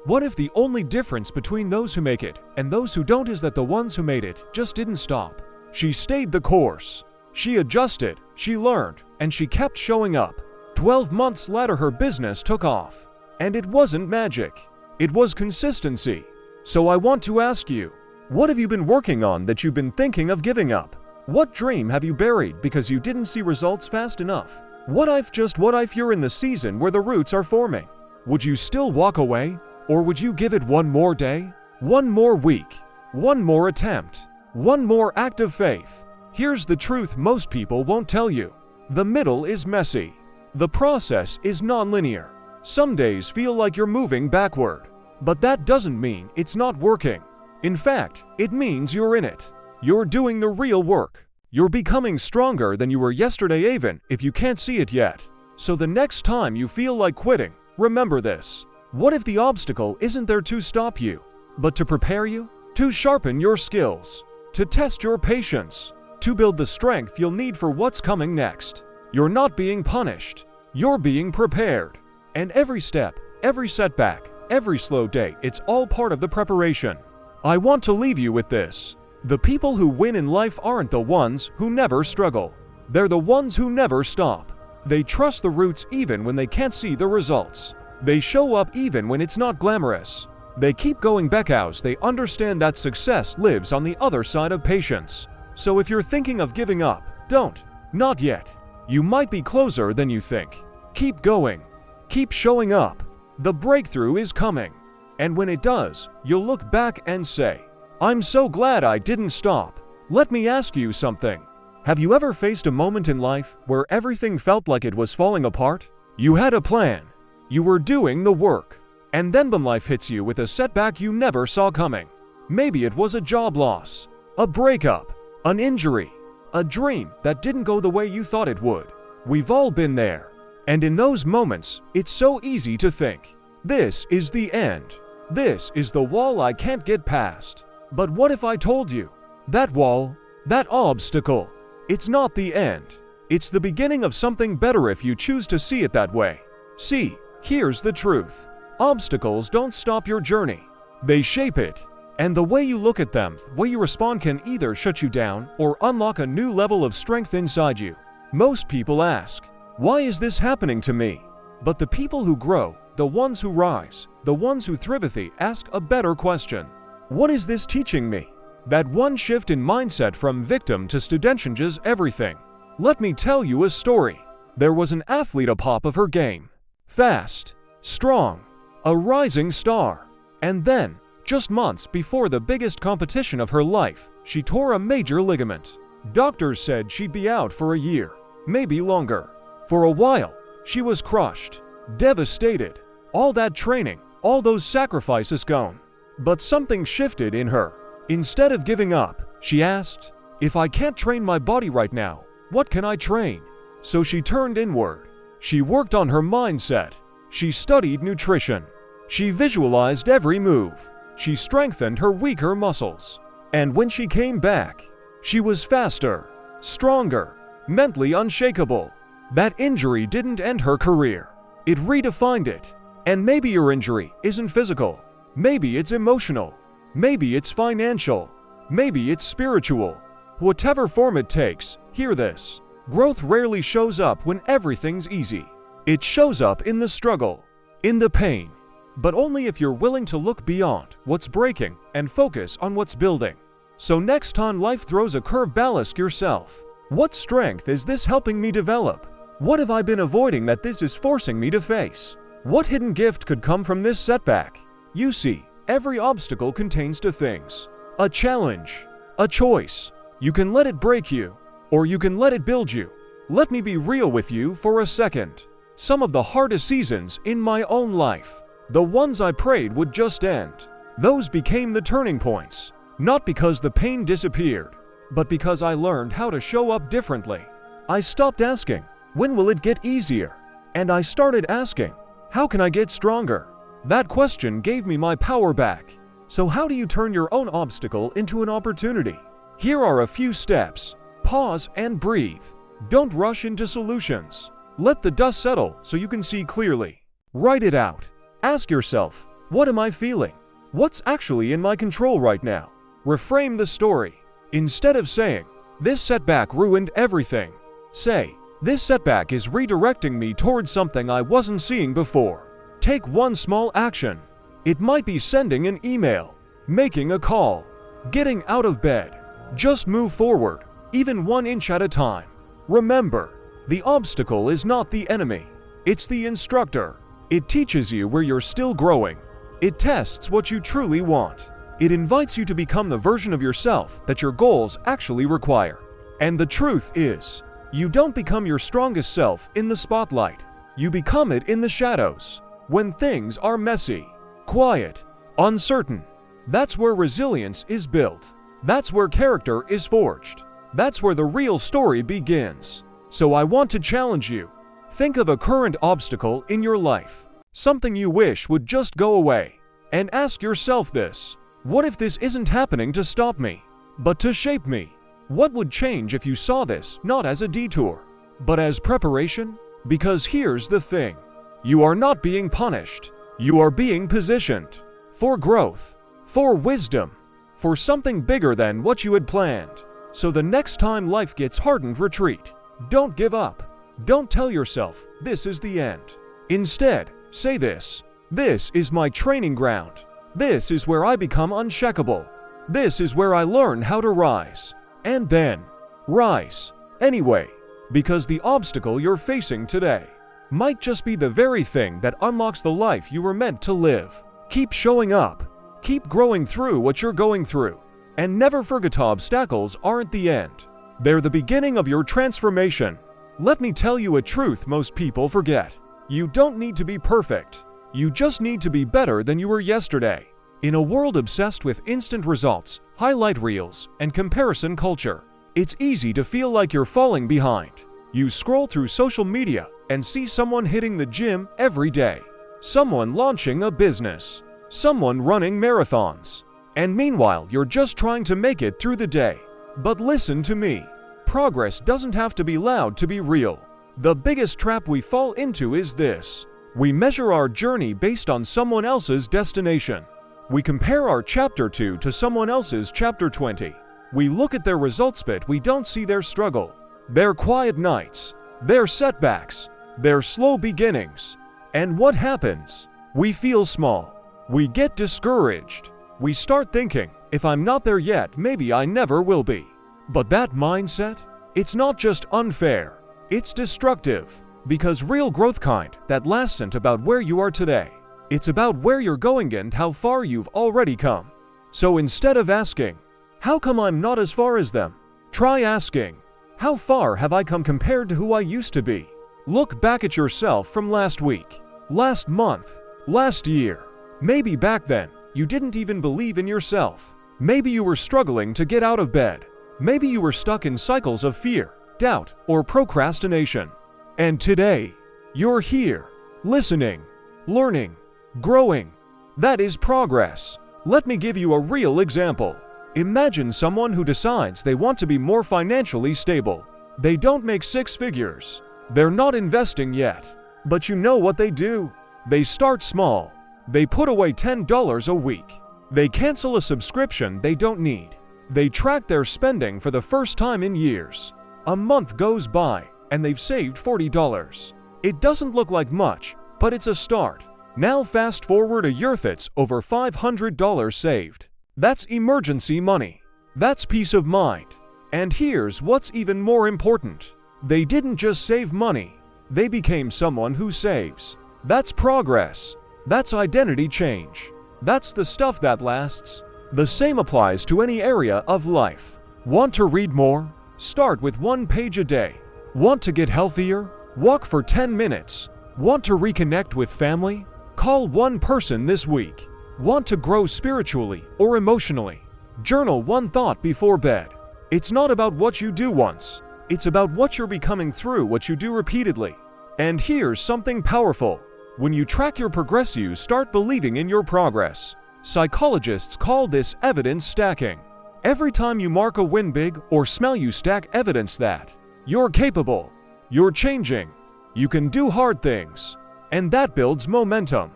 [SPEAKER 1] what if the only difference between those who make it and those who don't is that the ones who made it just didn't stop? She stayed the course. She adjusted, she learned, and she kept showing up. 12 months later, her business took off. And it wasn't magic. It was consistency. So I want to ask you, what have you been working on that you've been thinking of giving up? What dream have you buried because you didn't see results fast enough? What if you're in the season where the roots are forming? Would you still walk away? Or would you give it one more day? One more week? One more attempt? One more act of faith? Here's the truth most people won't tell you. The middle is messy. The process is non-linear. Some days feel like you're moving backward. But that doesn't mean it's not working. In fact, it means you're in it. You're doing the real work. You're becoming stronger than you were yesterday, even if you can't see it yet. So the next time you feel like quitting, remember this. What if the obstacle isn't there to stop you, but to prepare you, to sharpen your skills, to test your patience, to build the strength you'll need for what's coming next? You're not being punished. You're being prepared. And every step, every setback, every slow day, it's all part of the preparation. I want to leave you with this. The people who win in life aren't the ones who never struggle. They're the ones who never stop. They trust the roots even when they can't see the results. They show up even when it's not glamorous. They keep going because they understand that success lives on the other side of patience. So if you're thinking of giving up, don't. Not yet. You might be closer than you think. Keep going. Keep showing up. The breakthrough is coming. And when it does, you'll look back and say, "I'm so glad I didn't stop." Let me ask you something. Have you ever faced a moment in life where everything felt like it was falling apart? You had a plan. You were doing the work. And then when life hits you with a setback you never saw coming. Maybe it was a job loss, a breakup, an injury, a dream that didn't go the way you thought it would. We've all been there. And in those moments, it's so easy to think, this is the end. This is the wall I can't get past. But what if I told you, that wall, that obstacle, it's not the end. It's the beginning of something better if you choose to see it that way. See, here's the truth. Obstacles don't stop your journey. They shape it. And the way you look at them, the way you respond can either shut you down or unlock a new level of strength inside you. Most people ask, why is this happening to me? But the people who grow, the ones who rise, the ones who thrive, ask a better question. What is this teaching me? That one shift in mindset from victim to student changes everything. Let me tell you a story. There was an athlete at the top of her game. Fast, strong, a rising star. And then, just months before the biggest competition of her life, she tore a major ligament. Doctors said she'd be out for a year, maybe longer. For a while, she was crushed, devastated. All that training, all those sacrifices gone. But something shifted in her. Instead of giving up, she asked, if I can't train my body right now, what can I train? So she turned inward. She worked on her mindset. She studied nutrition. She visualized every move. She strengthened her weaker muscles. And when she came back, she was faster, stronger, mentally unshakable. That injury didn't end her career. It redefined it. And maybe your injury isn't physical. Maybe it's emotional. Maybe it's financial. Maybe it's spiritual. Whatever form it takes, hear this. Growth rarely shows up when everything's easy. It shows up in the struggle, in the pain, but only if you're willing to look beyond what's breaking and focus on what's building. So next time life throws a curveball, ask yourself, what strength is this helping me develop? What have I been avoiding that this is forcing me to face? What hidden gift could come from this setback? You see, every obstacle contains two things: a challenge, a choice. You can let it break you, or you can let it build you. Let me be real with you for a second. Some of the hardest seasons in my own life, the ones I prayed would just end, those became the turning points. Not because the pain disappeared, but because I learned how to show up differently. I stopped asking, when will it get easier? And I started asking, how can I get stronger? That question gave me my power back. So how do you turn your own obstacle into an opportunity? Here are a few steps. Pause and breathe. Don't rush into solutions. Let the dust settle so you can see clearly. Write it out. Ask yourself, what am I feeling? What's actually in my control right now? Reframe the story. Instead of saying, this setback ruined everything, say, this setback is redirecting me towards something I wasn't seeing before. Take one small action. It might be sending an email, making a call, getting out of bed. Just move forward, even 1 inch at a time. Remember, the obstacle is not the enemy. It's the instructor. It teaches you where you're still growing. It tests what you truly want. It invites you to become the version of yourself that your goals actually require. And the truth is, you don't become your strongest self in the spotlight. You become it in the shadows. When things are messy, quiet, uncertain, that's where resilience is built. That's where character is forged. That's where the real story begins. So I want to challenge you. Think of a current obstacle in your life, something you wish would just go away, and ask yourself this: what if this isn't happening to stop me, but to shape me? What would change if you saw this not as a detour, but as preparation? Because here's the thing. You are not being punished. You are being positioned for growth, for wisdom, for something bigger than what you had planned. So the next time life gets hardened, retreat. Don't give up. Don't tell yourself, this is the end. Instead, say this: this is my training ground. This is where I become unshakable. This is where I learn how to rise. And then, rise anyway, because the obstacle you're facing today might just be the very thing that unlocks the life you were meant to live. Keep showing up. Keep growing through what you're going through. And never forget, obstacles aren't the end. They're the beginning of your transformation. Let me tell you a truth most people forget. You don't need to be perfect. You just need to be better than you were yesterday. In a world obsessed with instant results, highlight reels, and comparison culture, it's easy to feel like you're falling behind. You scroll through social media and see someone hitting the gym every day, someone launching a business, someone running marathons, and meanwhile you're just trying to make it through the day. But listen to me. Progress doesn't have to be loud to be real. The biggest trap we fall into is this. We measure our journey based on someone else's destination. We compare our chapter 2 to someone else's chapter 20. We look at their results but we don't see their struggle, their quiet nights, their setbacks, their slow beginnings. And what happens? We feel small. We get discouraged. We start thinking, if I'm not there yet, maybe I never will be. But that mindset, it's not just unfair, it's destructive. Because real growth that lasts isn't about where you are today. It's about where you're going and how far you've already come. So instead of asking, how come I'm not as far as them? Try asking, how far have I come compared to who I used to be? Look back at yourself from last week, last month, last year. Maybe back then, you didn't even believe in yourself. Maybe you were struggling to get out of bed. Maybe you were stuck in cycles of fear, doubt, or procrastination. And today, you're here, listening, learning, growing. That is progress. Let me give you a real example. Imagine someone who decides they want to be more financially stable. They don't make six figures. They're not investing yet. But you know what they do? They start small. They put away $10 a week. They cancel a subscription they don't need. They track their spending for the first time in years. A month goes by, and they've saved $40. It doesn't look like much, but it's a start. Now fast forward a year, it's over $500 saved. That's emergency money. That's peace of mind. And here's what's even more important. They didn't just save money. They became someone who saves. That's progress. That's identity change. That's the stuff that lasts. The same applies to any area of life. Want to read more? Start with 1 page a day. Want to get healthier? Walk for 10 minutes. Want to reconnect with family? Call one person this week. Want to grow spiritually or emotionally? Journal one thought before bed. It's not about what you do once. It's about what you're becoming through what you do repeatedly. And here's something powerful. When you track your progress, you start believing in your progress. Psychologists call this evidence stacking. Every time you mark a win big or smell, you stack evidence that you're capable, you're changing, you can do hard things. And that builds momentum.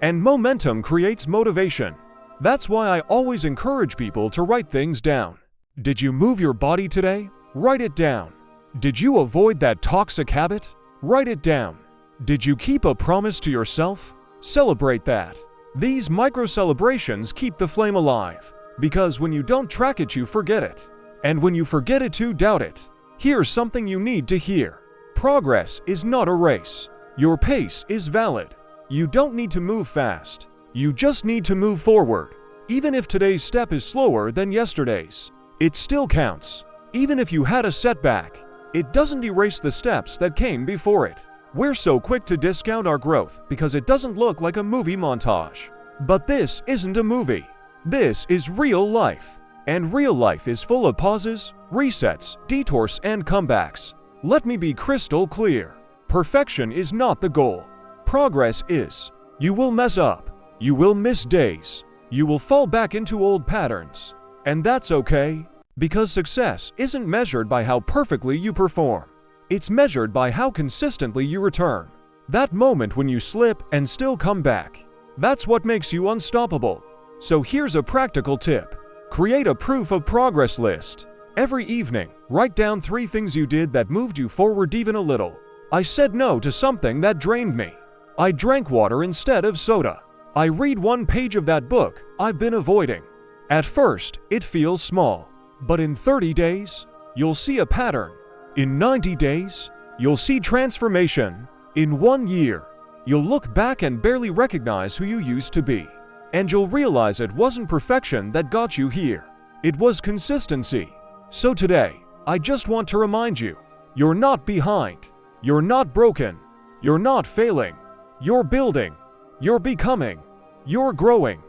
[SPEAKER 1] And momentum creates motivation. That's why I always encourage people to write things down. Did you move your body today? Write it down. Did you avoid that toxic habit? Write it down. Did you keep a promise to yourself? Celebrate that. These micro celebrations keep the flame alive. Because when you don't track it, you forget it. And when you forget it, you doubt it. Here's something you need to hear. Progress is not a race. Your pace is valid. You don't need to move fast. You just need to move forward. Even if today's step is slower than yesterday's, it still counts. Even if you had a setback, it doesn't erase the steps that came before it. We're so quick to discount our growth because it doesn't look like a movie montage. But this isn't a movie. This is real life. And real life is full of pauses, resets, detours, and comebacks. Let me be crystal clear. Perfection is not the goal. Progress is. You will mess up. You will miss days. You will fall back into old patterns. And that's okay, because success isn't measured by how perfectly you perform. It's measured by how consistently you return. That moment when you slip and still come back. That's what makes you unstoppable. So here's a practical tip. Create a proof of progress list. Every evening, write down 3 things you did that moved you forward even a little. I said no to something that drained me. I drank water instead of soda. I read 1 page of that book I've been avoiding. At first, it feels small. But in 30 days, you'll see a pattern. In 90 days, you'll see transformation. In 1 year, you'll look back and barely recognize who you used to be. And you'll realize it wasn't perfection that got you here. It was consistency. So today, I just want to remind you, you're not behind. You're not broken. You're not failing. You're building. You're becoming. You're growing.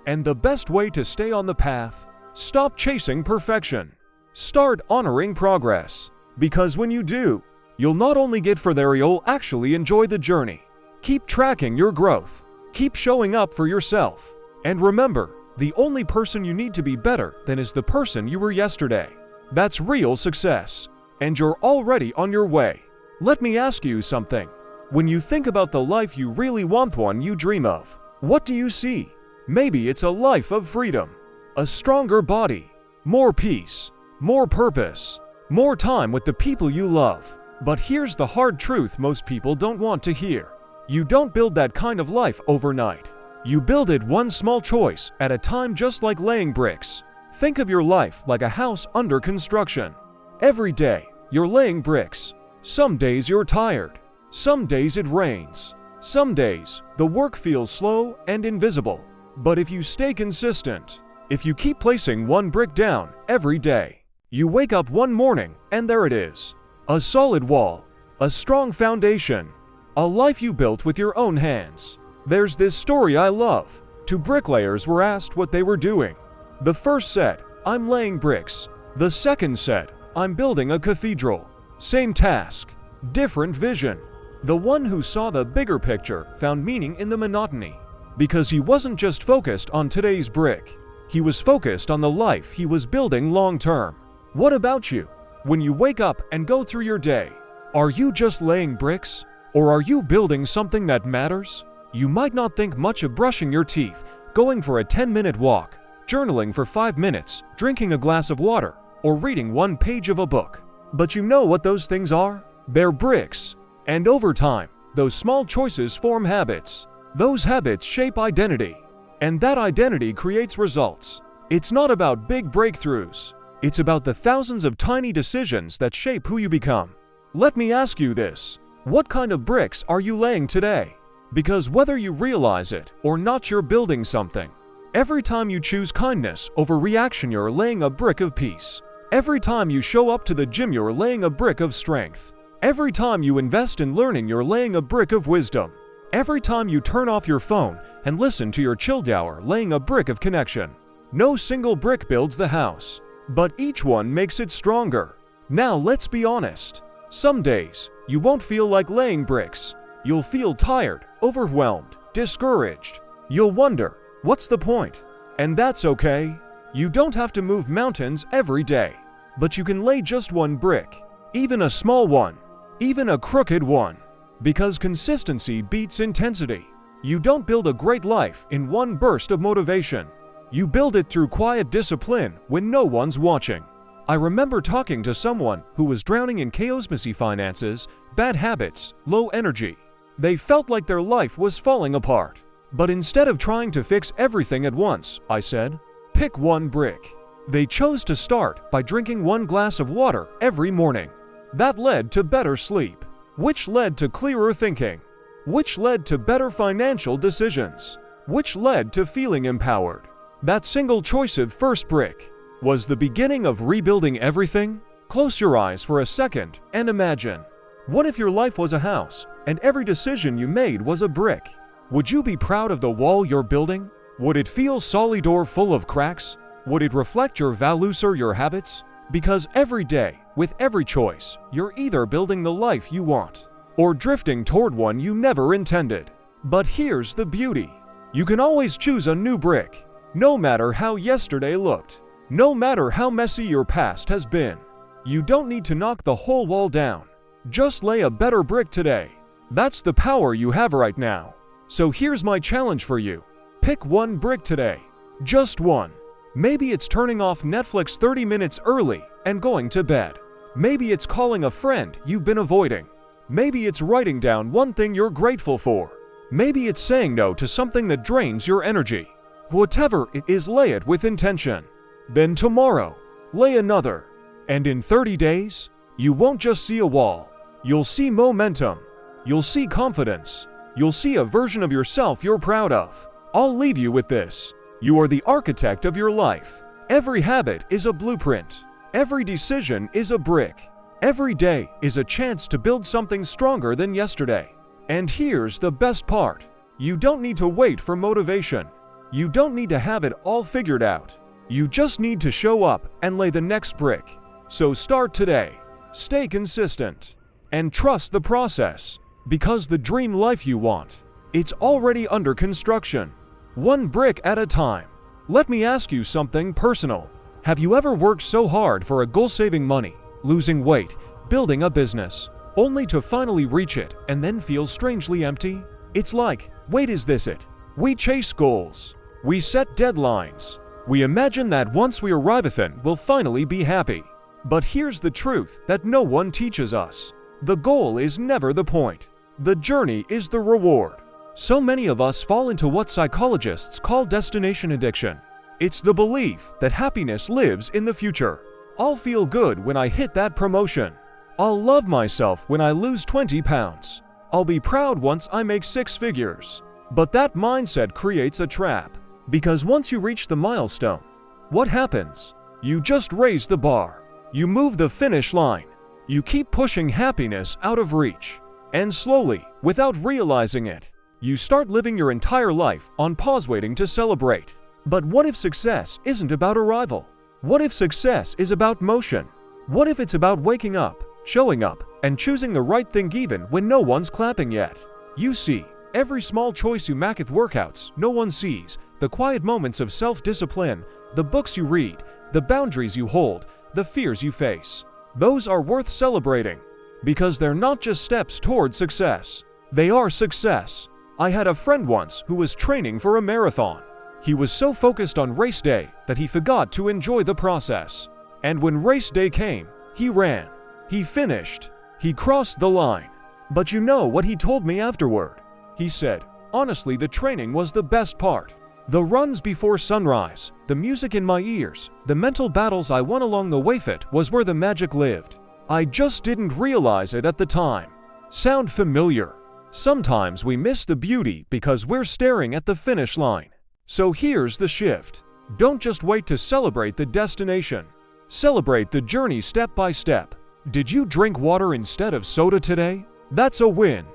[SPEAKER 1] And the best way to stay on the path: stop chasing perfection. Start honoring progress. Because when you do, you'll not only get further, you'll actually enjoy the journey. Keep tracking your growth. Keep showing up for yourself. And remember, the only person you need to be better than is the person you were yesterday. That's real success. And you're already on your way. Let me ask you something. When you think about the life you really want, one you dream of, what do you see? Maybe it's a life of freedom, a stronger body, more peace, more purpose, more time with the people you love. But here's the hard truth most people don't want to hear. You don't build that kind of life overnight. You build it one small choice at a time, just like laying bricks. Think of your life like a house under construction. Every day, you're laying bricks. Some days you're tired. Some days it rains. Some days, the work feels slow and invisible. But if you stay consistent, if you keep placing one brick down every day, you wake up one morning and there it is. A solid wall, a strong foundation, a life you built with your own hands. There's this story I love. Two bricklayers were asked what they were doing. The first said, "I'm laying bricks." The second said, "I'm building a cathedral." Same task, different vision. The one who saw the bigger picture found meaning in the monotony, because he wasn't just focused on today's brick. He was focused on the life he was building long term. What about you? When you wake up and go through your day, are you just laying bricks? Or are you building something that matters? You might not think much of brushing your teeth, going for a 10-minute walk, journaling for 5 minutes, drinking a glass of water, or reading one page of a book. But you know what those things are? They're bricks. And over time, those small choices form habits. Those habits shape identity. And that identity creates results. It's not about big breakthroughs. It's about the thousands of tiny decisions that shape who you become. Let me ask you this. What kind of bricks are you laying today? Because whether you realize it or not, you're building something. Every time you choose kindness over reaction, you're laying a brick of peace. Every time you show up to the gym, you're laying a brick of strength. Every time you invest in learning, you're laying a brick of wisdom. Every time you turn off your phone and listen to your chilled hour, laying a brick of connection. No single brick builds the house, but each one makes it stronger. Now let's be honest. Some days, you won't feel like laying bricks. You'll feel tired, overwhelmed, discouraged. You'll wonder, what's the point? And that's okay. You don't have to move mountains every day, but you can lay just one brick, even a small one, even a crooked one, because consistency beats intensity. You don't build a great life in one burst of motivation. You build it through quiet discipline when no one's watching. I remember talking to someone who was drowning in chaos, messy finances, bad habits, low energy. They felt like their life was falling apart. But instead of trying to fix everything at once, I said, pick one brick. They chose to start by drinking one glass of water every morning. That led to better sleep, which led to clearer thinking, which led to better financial decisions, which led to feeling empowered. That single choice of first brick was the beginning of rebuilding everything. Close your eyes for a second and imagine. What if your life was a house and every decision you made was a brick? Would you be proud of the wall you're building? Would it feel solid or full of cracks? Would it reflect your values or your habits? Because every day, with every choice, you're either building the life you want or drifting toward one you never intended. But here's the beauty. You can always choose a new brick, no matter how yesterday looked, no matter how messy your past has been. You don't need to knock the whole wall down. Just lay a better brick today. That's the power you have right now. So here's my challenge for you. Pick one brick today. Just one. Maybe it's turning off Netflix 30 minutes early and going to bed. Maybe it's calling a friend you've been avoiding. Maybe it's writing down one thing you're grateful for. Maybe it's saying no to something that drains your energy. Whatever it is, lay it with intention. Then tomorrow, lay another. And in 30 days, you won't just see a wall. You'll see momentum. You'll see confidence. You'll see a version of yourself you're proud of. I'll leave you with this. You are the architect of your life. Every habit is a blueprint. Every decision is a brick. Every day is a chance to build something stronger than yesterday. And here's the best part. You don't need to wait for motivation. You don't need to have it all figured out. You just need to show up and lay the next brick. So start today. Stay consistent. And trust the process. Because the dream life you want, it's already under construction. One brick at a time. Let me ask you something personal. Have you ever worked so hard for a goal, saving money, losing weight, building a business, only to finally reach it and then feel strangely empty? It's like, wait, is this it? We chase goals. We set deadlines. We imagine that once we arrive at it, we'll finally be happy. But here's the truth that no one teaches us. The goal is never the point. The journey is the reward. So many of us fall into what psychologists call destination addiction. It's the belief that happiness lives in the future. I'll feel good when I hit that promotion. I'll love myself when I lose 20 pounds. I'll be proud once I make 6 figures. But that mindset creates a trap. Because once you reach the milestone, what happens? You just raise the bar. You move the finish line. You keep pushing happiness out of reach. And slowly, without realizing it, you start living your entire life on pause, waiting to celebrate. But what if success isn't about arrival? What if success is about motion? What if it's about waking up, showing up, and choosing the right thing even when no one's clapping yet? You see, every small choice you make, with workouts no one sees, the quiet moments of self-discipline, the books you read, the boundaries you hold, the fears you face, those are worth celebrating. Because they're not just steps toward success. They are success. I had a friend once who was training for a marathon. He was so focused on race day that he forgot to enjoy the process. And when race day came, he ran. He finished. He crossed the line. But you know what he told me afterward? He said, honestly, the training was the best part. The runs before sunrise, the music in my ears, the mental battles I won along the way, it was where the magic lived. I just didn't realize it at the time. Sound familiar? Sometimes we miss the beauty because we're staring at the finish line. So here's the shift. Don't just wait to celebrate the destination. Celebrate the journey step by step. Did you drink water instead of soda today? That's a win.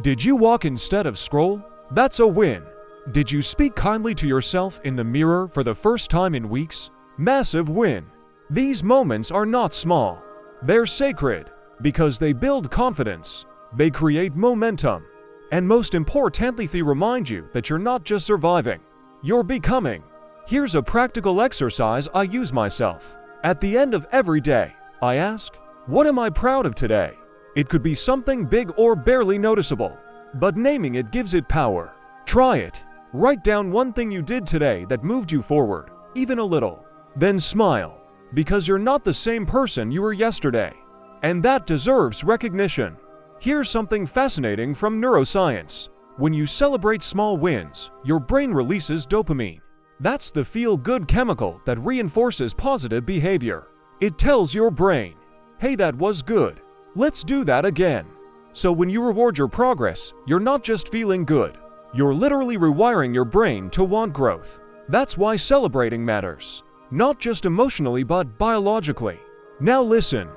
[SPEAKER 1] Did you walk instead of scroll? That's a win. Did you speak kindly to yourself in the mirror for the first time in weeks? Massive win. These moments are not small. They're sacred because they build confidence, they create momentum, and most importantly, they remind you that you're not just surviving, you're becoming. Here's a practical exercise I use myself. At the end of every day, I ask, what am I proud of today? It could be something big or barely noticeable, but naming it gives it power. Try it. Write down one thing you did today that moved you forward, even a little. Then smile. Because you're not the same person you were yesterday. And that deserves recognition. Here's something fascinating from neuroscience. When you celebrate small wins, your brain releases dopamine. That's the feel-good chemical that reinforces positive behavior. It tells your brain, hey, that was good. Let's do that again. So when you reward your progress, you're not just feeling good. You're literally rewiring your brain to want growth. That's why celebrating matters. Not just emotionally but biologically. Now listen,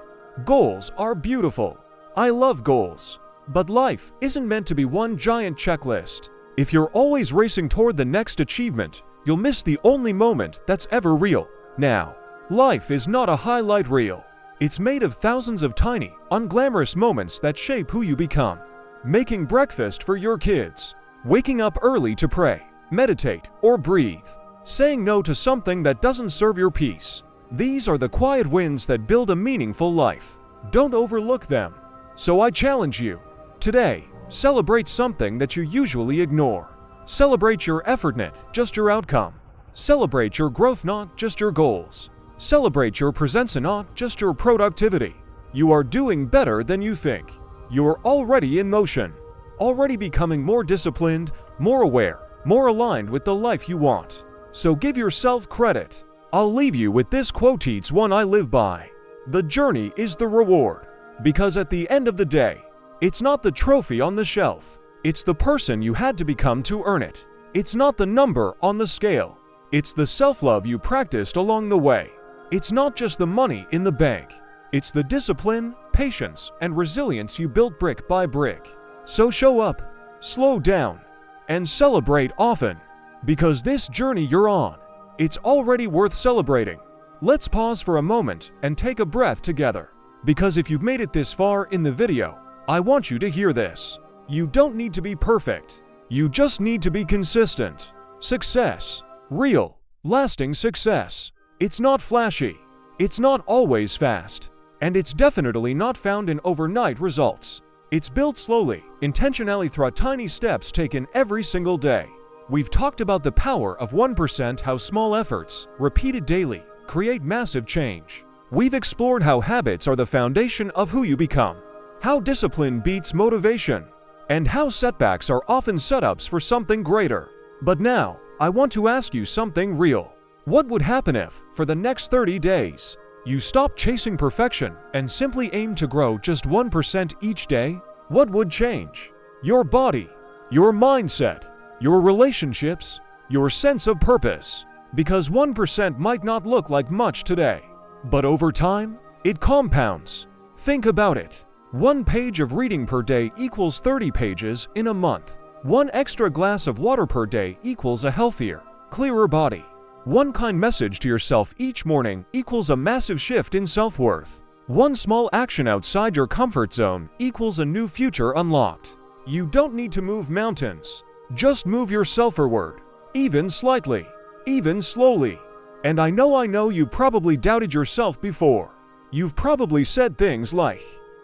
[SPEAKER 1] goals are beautiful. I love goals. But life isn't meant to be one giant checklist. If you're always racing toward the next achievement, you'll miss the only moment that's ever real. Now, life is not a highlight reel. It's made of thousands of tiny, unglamorous moments that shape who you become. Making breakfast for your kids, waking up early to pray, meditate, or breathe. Saying no to something that doesn't serve your peace. These are the quiet wins that build a meaningful life. Don't overlook them. So I challenge you. Today, celebrate something that you usually ignore. Celebrate your effort, not just your outcome. Celebrate your growth, not just your goals. Celebrate your presence and not just your productivity. You are doing better than you think. You're already in motion. Already becoming more disciplined, more aware, more aligned with the life you want. So give yourself credit. I'll leave you with this quote, it's one I live by. The journey is the reward. Because at the end of the day, it's not the trophy on the shelf. It's the person you had to become to earn it. It's not the number on the scale. It's the self-love you practiced along the way. It's not just the money in the bank. It's the discipline, patience, and resilience you built brick by brick. So show up, slow down, and celebrate often. Because this journey you're on, it's already worth celebrating. Let's pause for a moment and take a breath together. Because if you've made it this far in the video, I want you to hear this. You don't need to be perfect. You just need to be consistent. Success. Real, lasting success. It's not flashy. It's not always fast. And it's definitely not found in overnight results. It's built slowly, intentionally through tiny steps taken every single day. We've talked about the power of 1%, how small efforts, repeated daily, create massive change. We've explored how habits are the foundation of who you become, how discipline beats motivation, and how setbacks are often setups for something greater. But now, I want to ask you something real. What would happen if, for the next 30 days, you stopped chasing perfection and simply aimed to grow just 1% each day? What would change? Your body, your mindset, your relationships, your sense of purpose. Because 1% might not look like much today, but over time, it compounds. Think about it. 1 page of reading per day equals 30 pages in a month. 1 extra glass of water per day equals a healthier, clearer body. 1 kind message to yourself each morning equals a massive shift in self-worth. 1 small action outside your comfort zone equals a new future unlocked. You don't need to move mountains. Just move yourself forward, even slightly, even slowly. And I know you probably doubted yourself before. You've probably said things like,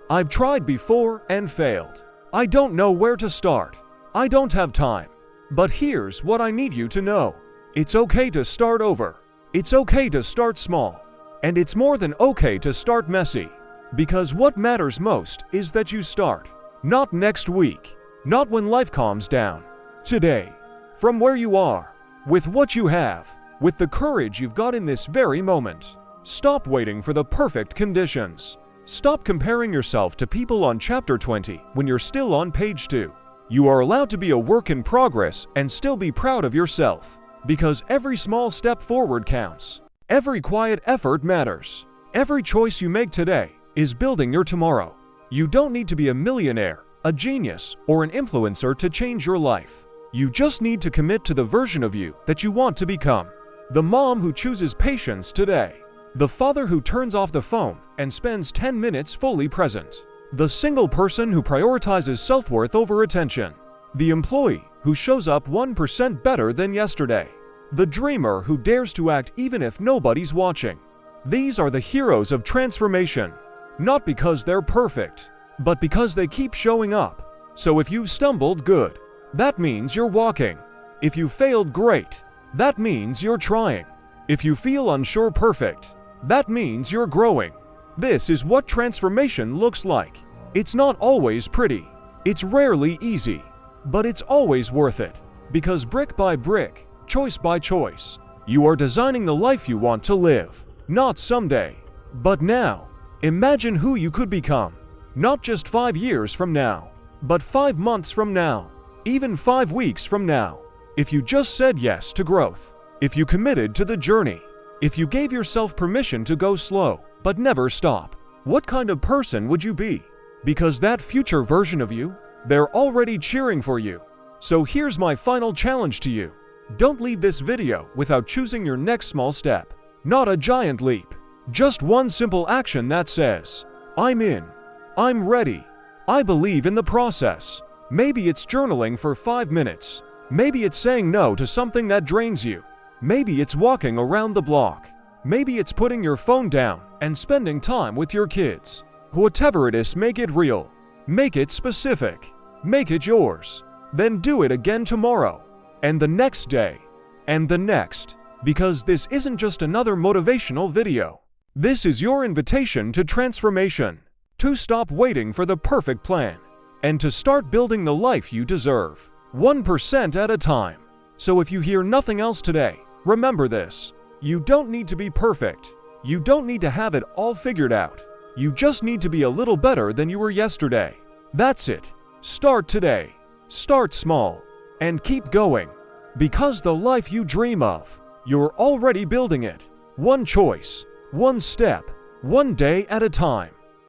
[SPEAKER 1] "I've tried before and failed. I don't know where to start. I don't have time." But here's what I need you to know. It's okay to start over. It's okay to start small. And it's more than okay to start messy. Because what matters most is that you start. Not next week. Not when life calms down. Today. From where you are. With what you have. With the courage you've got in this very moment. Stop waiting for the perfect conditions. Stop comparing yourself to people on chapter 20 when you're still on page 2. You are allowed to be a work in progress and still be proud of yourself. Because every small step forward counts. Every quiet effort matters. Every choice you make today is building your tomorrow. You don't need to be a millionaire, a genius, or an influencer to change your life. You just need to commit to the version of you that you want to become. The mom who chooses patience today. The father who turns off the phone and spends 10 minutes fully present. The single person who prioritizes self-worth over attention. The employee who shows up 1% better than yesterday. The dreamer who dares to act even if nobody's watching. These are the heroes of transformation. Not because they're perfect, but because they keep showing up. So if you've stumbled, good. That means you're walking. If you failed, great. That means you're trying. If you feel unsure, perfect. That means you're growing. This is what transformation looks like. It's not always pretty. It's rarely easy. But it's always worth it. Because brick by brick, choice by choice, you are designing the life you want to live. Not someday, but now. Imagine who you could become. Not just 5 years from now, but 5 months from now. Even 5 weeks from now. If you just said yes to growth. If you committed to the journey. If you gave yourself permission to go slow, but never stop. What kind of person would you be? Because that future version of you, they're already cheering for you. So here's my final challenge to you. Don't leave this video without choosing your next small step. Not a giant leap. Just one simple action that says, "I'm in. I'm ready. I believe in the process." Maybe it's journaling for 5 minutes. Maybe it's saying no to something that drains you. Maybe it's walking around the block. Maybe it's putting your phone down and spending time with your kids. Whatever it is, make it real. Make it specific. Make it yours. Then do it again tomorrow. And the next day. And the next. Because this isn't just another motivational video. This is your invitation to transformation. To stop waiting for the perfect plan. And to start building the life you deserve. 1% at a time. So if you hear nothing else today, remember this. You don't need to be perfect. You don't need to have it all figured out. You just need to be a little better than you were yesterday. That's it. Start today. Start small. And keep going. Because the life you dream of, you're already building it. One choice, one step, one day at a time.